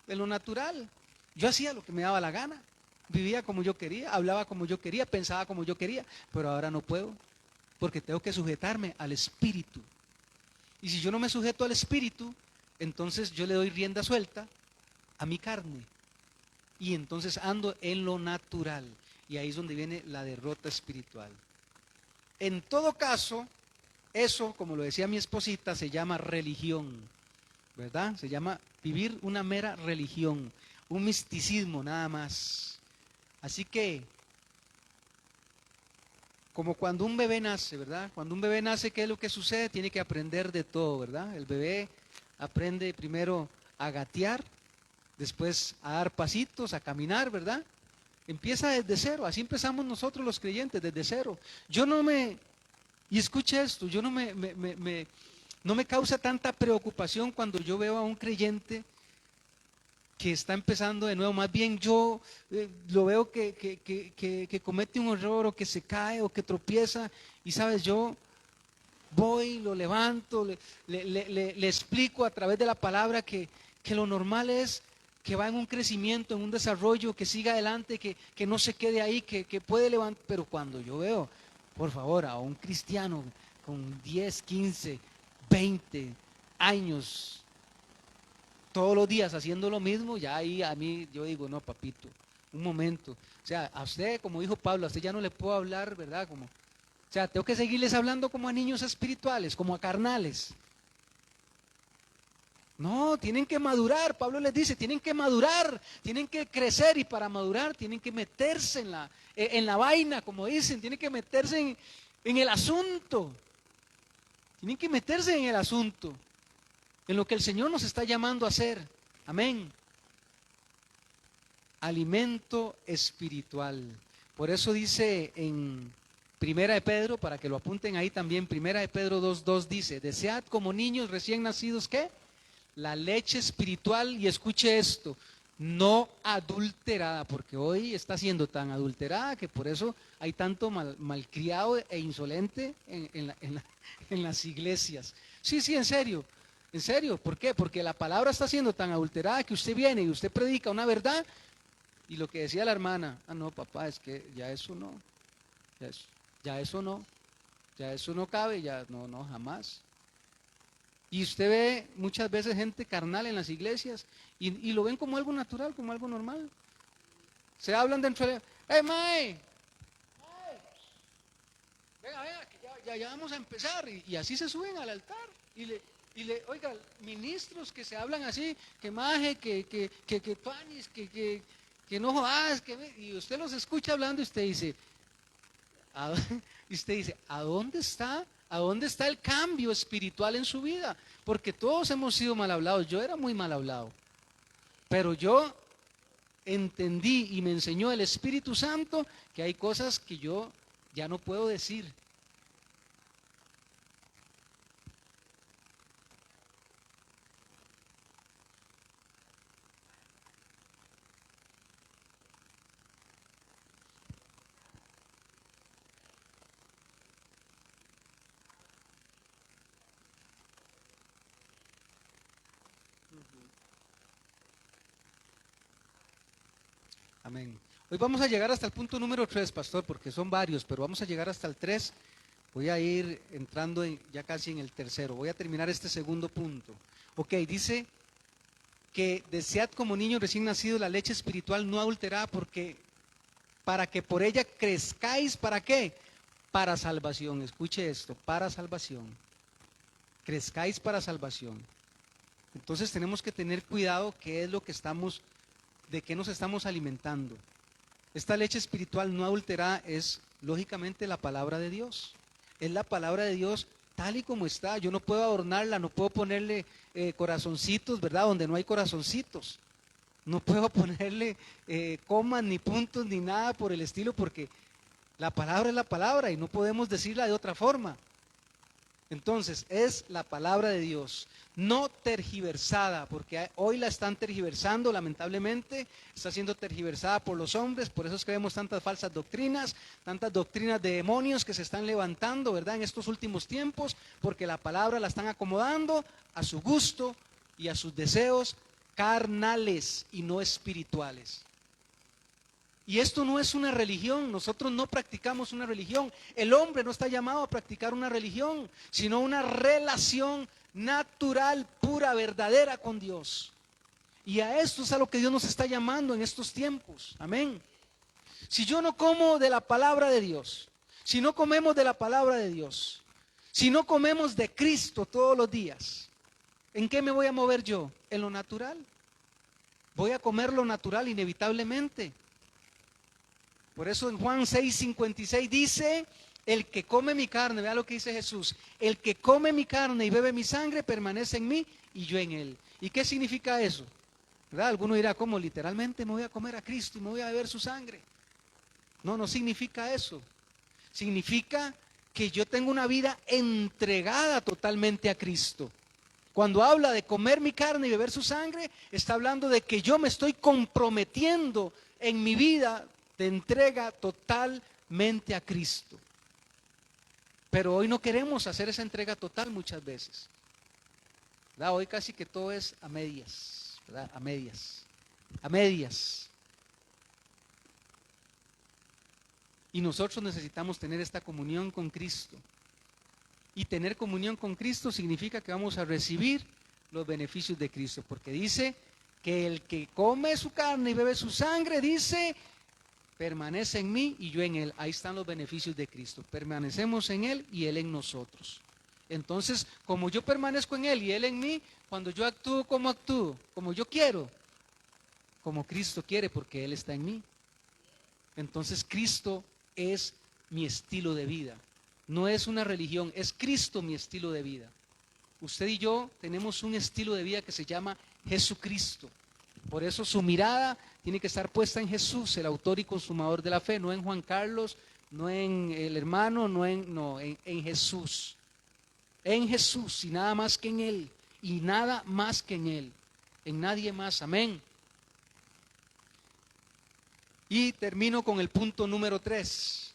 de lo natural. Yo hacía lo que me daba la gana, vivía como yo quería, hablaba como yo quería, pensaba como yo quería, pero ahora no puedo, porque tengo que sujetarme al Espíritu. Y si yo no me sujeto al Espíritu, entonces yo le doy rienda suelta a mi carne. Y entonces ando en lo natural. Y ahí es donde viene la derrota espiritual. En todo caso, eso, como lo decía mi esposita, se llama religión, ¿verdad? Se llama vivir una mera religión, un misticismo nada más. Así que, como cuando un bebé nace, ¿verdad? Cuando un bebé nace, ¿qué es lo que sucede? Tiene que aprender de todo, ¿verdad? El bebé aprende primero a gatear, después a dar pasitos, a caminar, ¿verdad? Empieza desde cero, así empezamos nosotros los creyentes, desde cero. Y escuche esto, yo no me causa tanta preocupación cuando yo veo a un creyente que está empezando de nuevo. Más bien yo lo veo que comete un error o que se cae o que tropieza. Y sabes, yo voy, lo levanto, le explico a través de la palabra que lo normal es que va en un crecimiento, en un desarrollo, que siga adelante, que no se quede ahí, que puede levantar. Pero cuando yo veo, por favor, a un cristiano con 10, 15, 20 años, todos los días haciendo lo mismo, ya ahí a mí yo digo, no, papito, un momento. O sea, a usted, como dijo Pablo, a usted ya no le puedo hablar, ¿verdad? O sea, tengo que seguirles hablando como a niños espirituales, como a carnales. No, tienen que madurar. Pablo les dice, tienen que madurar, tienen que crecer, y para madurar tienen que meterse en la vaina, como dicen, tienen que meterse en el asunto. Tienen que meterse en el asunto, en lo que el Señor nos está llamando a hacer. Amén. Alimento espiritual. Por eso dice en Primera de Pedro, para que lo apunten ahí también, Primera de Pedro 2:2 dice, desead como niños recién nacidos, ¿qué? La leche espiritual, y escuche esto, no adulterada, porque hoy está siendo tan adulterada que por eso hay tanto malcriado e insolente en las iglesias. Sí, en serio, ¿por qué? Porque la palabra está siendo tan adulterada que usted viene y usted predica una verdad, y lo que decía la hermana, no papá, es que ya eso no, ya eso no cabe, ya no, jamás. Y usted ve muchas veces gente carnal en las iglesias y lo ven como algo natural, como algo normal. Se hablan dentro de, ¡hey, mae! Venga, que ya vamos a empezar. Y así se suben al altar. Oiga, ministros que se hablan así, que maje, que tuanis, que no jodas, y usted los escucha hablando y usted dice, ¿a dónde está? ¿A dónde está el cambio espiritual en su vida? Porque todos hemos sido mal hablados. Yo era muy mal hablado. Pero yo entendí y me enseñó el Espíritu Santo que hay cosas que yo ya no puedo decir. Amén. Hoy vamos a llegar hasta el punto número 3, pastor, porque son varios, pero vamos a llegar hasta el 3. Voy a ir entrando ya casi en el tercero. Voy a terminar este segundo punto. Ok, dice que desead como niños recién nacidos la leche espiritual no adulterada, para que por ella crezcáis, ¿para qué? Para salvación. Escuche esto, para salvación. Crezcáis para salvación. Entonces tenemos que tener cuidado qué es lo que de qué nos estamos alimentando. Esta leche espiritual no adulterada es lógicamente la palabra de Dios. Es la palabra de Dios tal y como está. Yo no puedo adornarla, no puedo ponerle corazoncitos, ¿verdad? Donde no hay corazoncitos. No puedo ponerle comas, ni puntos, ni nada por el estilo, porque la palabra es la palabra y no podemos decirla de otra forma. Entonces, es la palabra de Dios, no tergiversada, porque hoy la están tergiversando, lamentablemente, está siendo tergiversada por los hombres, por eso es que vemos tantas falsas doctrinas, tantas doctrinas de demonios que se están levantando, ¿verdad? En estos últimos tiempos, porque la palabra la están acomodando a su gusto y a sus deseos carnales y no espirituales. Y esto no es una religión, nosotros no practicamos una religión. El hombre no está llamado a practicar una religión, sino una relación natural, pura, verdadera con Dios. Y a esto es a lo que Dios nos está llamando en estos tiempos. Amén. Si yo no como de la palabra de Dios, si no comemos de la palabra de Dios, si no comemos de Cristo todos los días, ¿en qué me voy a mover yo? En lo natural. Voy a comer lo natural inevitablemente. Por eso en Juan 6:56 dice, el que come mi carne, vea lo que dice Jesús, el que come mi carne y bebe mi sangre permanece en mí y yo en él. ¿Y qué significa eso? ¿Verdad? Alguno dirá, ¿cómo? Literalmente me voy a comer a Cristo y me voy a beber su sangre. No, no significa eso. Significa que yo tengo una vida entregada totalmente a Cristo. Cuando habla de comer mi carne y beber su sangre, está hablando de que yo me estoy comprometiendo en mi vida de entrega totalmente a Cristo. Pero hoy no queremos hacer esa entrega total muchas veces, ¿verdad? Hoy casi que todo es a medias, ¿verdad? A medias, a medias. Y nosotros necesitamos tener esta comunión con Cristo. Y tener comunión con Cristo significa que vamos a recibir los beneficios de Cristo, porque dice que el que come su carne y bebe su sangre, dice, permanece en mí y yo en él. Ahí están los beneficios de Cristo. Permanecemos en él y él en nosotros. Entonces, como yo permanezco en él y él en mí, cuando yo actúo, como yo quiero, como Cristo quiere, porque él está en mí. Entonces, Cristo es mi estilo de vida. No es una religión, es Cristo mi estilo de vida. Usted y yo tenemos un estilo de vida que se llama Jesucristo. Por eso su mirada tiene que estar puesta en Jesús, el autor y consumador de la fe, no en Juan Carlos, no en el hermano, en Jesús. En Jesús y nada más que en Él, y nada más que en Él, en nadie más. Amén. Y termino con el punto número 3.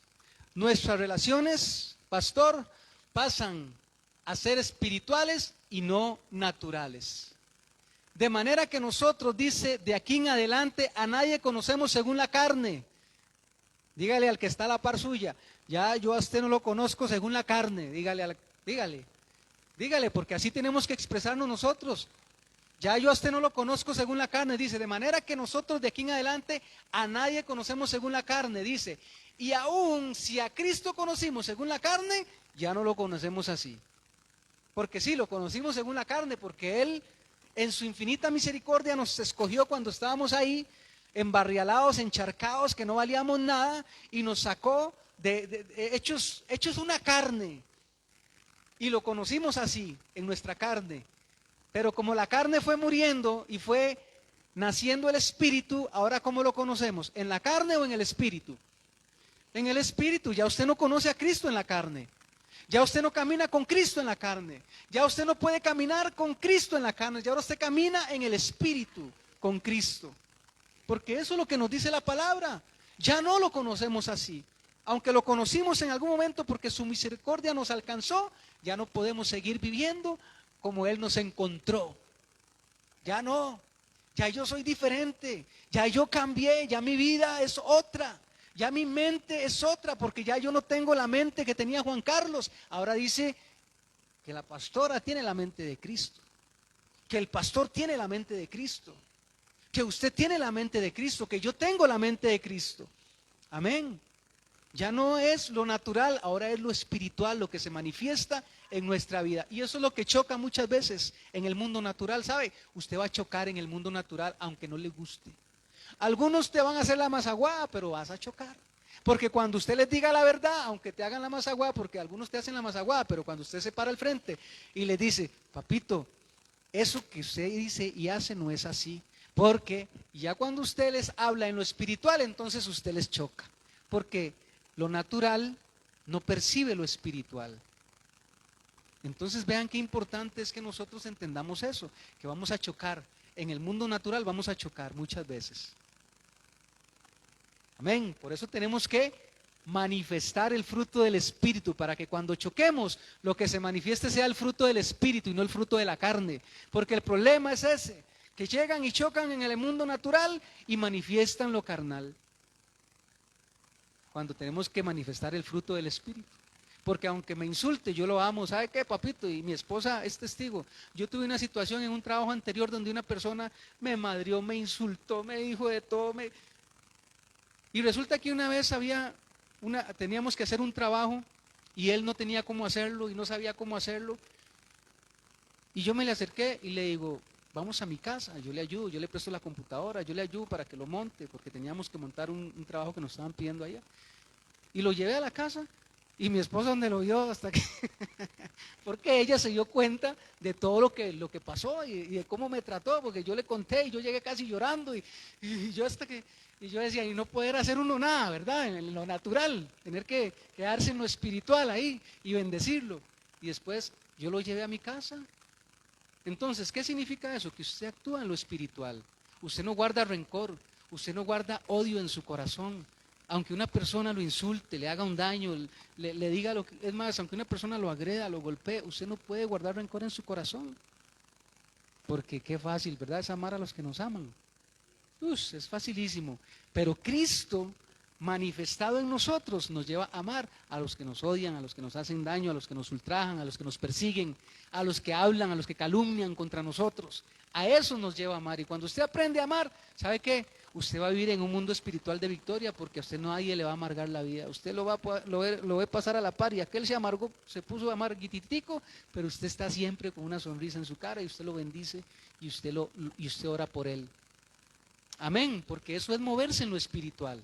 Nuestras relaciones, pastor, pasan a ser espirituales y no naturales. De manera que nosotros, dice, de aquí en adelante a nadie conocemos según la carne. Dígale al que está a la par suya, ya yo a usted no lo conozco según la carne. Dígale, porque así tenemos que expresarnos nosotros. Ya yo a usted no lo conozco según la carne, dice, de manera que nosotros de aquí en adelante a nadie conocemos según la carne, dice. Y aún si a Cristo conocimos según la carne, ya no lo conocemos así. Porque sí, lo conocimos según la carne, porque Él en su infinita misericordia nos escogió cuando estábamos ahí, embarrialados, encharcados, que no valíamos nada, y nos sacó hechos una carne. Y lo conocimos así, en nuestra carne. Pero como la carne fue muriendo y fue naciendo el Espíritu, ahora ¿cómo lo conocemos? ¿En la carne o en el Espíritu? En el Espíritu. Ya usted no conoce a Cristo en la carne. Ya usted no camina con Cristo en la carne. Ya usted no puede caminar con Cristo en la carne. Ya ahora usted camina en el Espíritu con Cristo. Porque eso es lo que nos dice la palabra. Ya no lo conocemos así. Aunque lo conocimos en algún momento porque su misericordia nos alcanzó, ya no podemos seguir viviendo como Él nos encontró. Ya no. Ya yo soy diferente. Ya yo cambié. Ya mi vida es otra. Ya mi mente es otra, porque ya yo no tengo la mente que tenía Juan Carlos. Ahora dice que la pastora tiene la mente de Cristo, que el pastor tiene la mente de Cristo, que usted tiene la mente de Cristo, que yo tengo la mente de Cristo. Amén. Ya no es lo natural, ahora es lo espiritual lo que se manifiesta en nuestra vida. Y eso es lo que choca muchas veces en el mundo natural, ¿sabe? Usted va a chocar en el mundo natural aunque no le guste. Algunos te van a hacer la masaguada, pero vas a chocar. Porque cuando usted les diga la verdad, aunque te hagan la masaguada, porque algunos te hacen la masaguada, pero cuando usted se para al frente y le dice, papito, eso que usted dice y hace no es así. Porque ya cuando usted les habla en lo espiritual, entonces usted les choca. Porque lo natural no percibe lo espiritual. Entonces vean qué importante es que nosotros entendamos eso, que vamos a chocar. En el mundo natural vamos a chocar muchas veces. Amén. Por eso tenemos que manifestar el fruto del Espíritu, para que cuando choquemos, lo que se manifieste sea el fruto del Espíritu y no el fruto de la carne. Porque el problema es ese, que llegan y chocan en el mundo natural y manifiestan lo carnal. Cuando tenemos que manifestar el fruto del Espíritu. Porque aunque me insulte, yo lo amo. ¿Sabe qué, papito? Y mi esposa es testigo. Yo tuve una situación en un trabajo anterior donde una persona me madrió, me insultó, me dijo de todo. Y resulta que una vez teníamos que hacer un trabajo y él no tenía cómo hacerlo y no sabía cómo hacerlo. Y yo me le acerqué y le digo, vamos a mi casa, yo le ayudo, yo le presto la computadora, yo le ayudo para que lo monte, porque teníamos que montar un trabajo que nos estaban pidiendo allá. Y lo llevé a la casa. Y mi esposa donde lo vio hasta que, porque ella se dio cuenta de todo lo que pasó y de cómo me trató, porque yo le conté y yo llegué casi llorando y yo decía, y no poder hacer uno nada, ¿verdad? En lo natural, tener que quedarse en lo espiritual ahí y bendecirlo. Y después yo lo llevé a mi casa. Entonces, ¿qué significa eso? Que usted actúa en lo espiritual. Usted no guarda rencor, usted no guarda odio en su corazón. Aunque una persona lo insulte, le haga un daño, le diga lo que es más, aunque una persona lo agreda, lo golpee, usted no puede guardar rencor en su corazón. Porque qué fácil, ¿verdad? Es amar a los que nos aman. Es facilísimo. Pero Cristo manifestado en nosotros nos lleva a amar a los que nos odian, a los que nos hacen daño, a los que nos ultrajan, a los que nos persiguen, a los que hablan, a los que calumnian contra nosotros. A eso nos lleva a amar. Y cuando usted aprende a amar, ¿sabe qué? Usted va a vivir en un mundo espiritual de victoria, porque a usted nadie le va a amargar la vida. Usted lo ve pasar a la par, y aquel se amargó, se puso a amarguititico, pero usted está siempre con una sonrisa en su cara y usted lo bendice y usted ora por él. Amén, porque eso es moverse en lo espiritual.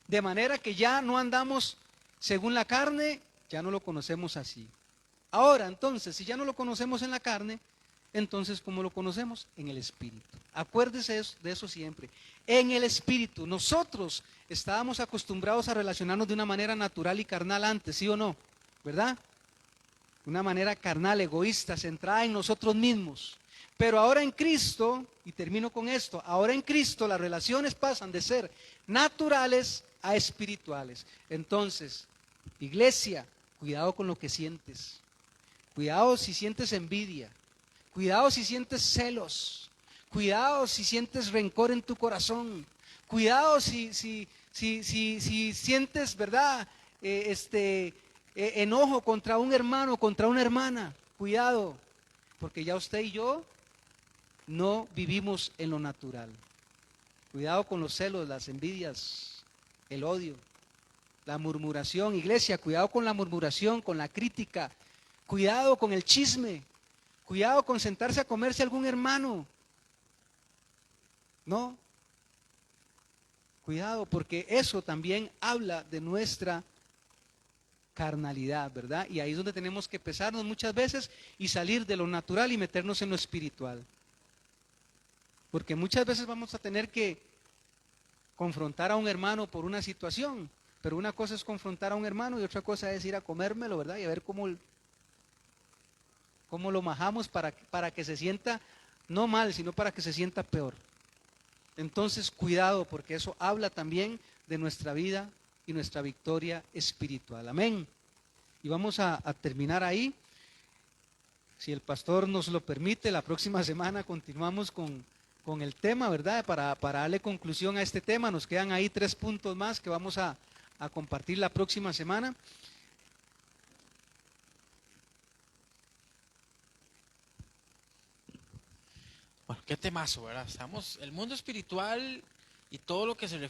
De manera que ya no andamos según la carne, ya no lo conocemos así. Ahora, entonces, si ya no lo conocemos en la carne, entonces, ¿cómo lo conocemos? En el Espíritu. Acuérdese de eso siempre. En el Espíritu. Nosotros estábamos acostumbrados a relacionarnos de una manera natural y carnal antes, ¿sí o no? ¿Verdad? De una manera carnal, egoísta, centrada en nosotros mismos. Pero ahora en Cristo, y termino con esto, ahora en Cristo las relaciones pasan de ser naturales a espirituales. Entonces, iglesia, cuidado con lo que sientes. Cuidado si sientes envidia. Cuidado si sientes celos. Cuidado si sientes rencor en tu corazón. Cuidado si sientes, ¿verdad? Enojo contra un hermano, contra una hermana. Cuidado, porque ya usted y yo no vivimos en lo natural. Cuidado con los celos, las envidias, el odio, la murmuración. Iglesia, cuidado con la murmuración, con la crítica. Cuidado con el chisme. Cuidado con sentarse a comerse algún hermano. No. Cuidado, porque eso también habla de nuestra carnalidad, ¿verdad? Y ahí es donde tenemos que pesarnos muchas veces y salir de lo natural y meternos en lo espiritual. Porque muchas veces vamos a tener que confrontar a un hermano por una situación, pero una cosa es confrontar a un hermano y otra cosa es ir a comérmelo, ¿verdad? Y a ver cómo lo majamos para que se sienta no mal, sino para que se sienta peor. Entonces, cuidado, porque eso habla también de nuestra vida y nuestra victoria espiritual. Amén. Y vamos a terminar ahí. Si el pastor nos lo permite, la próxima semana continuamos con el tema, ¿verdad? Para darle conclusión a este tema. Nos quedan ahí 3 puntos más que vamos a compartir la próxima semana. Bueno, qué temazo, ¿verdad? El mundo espiritual y todo lo que se refiere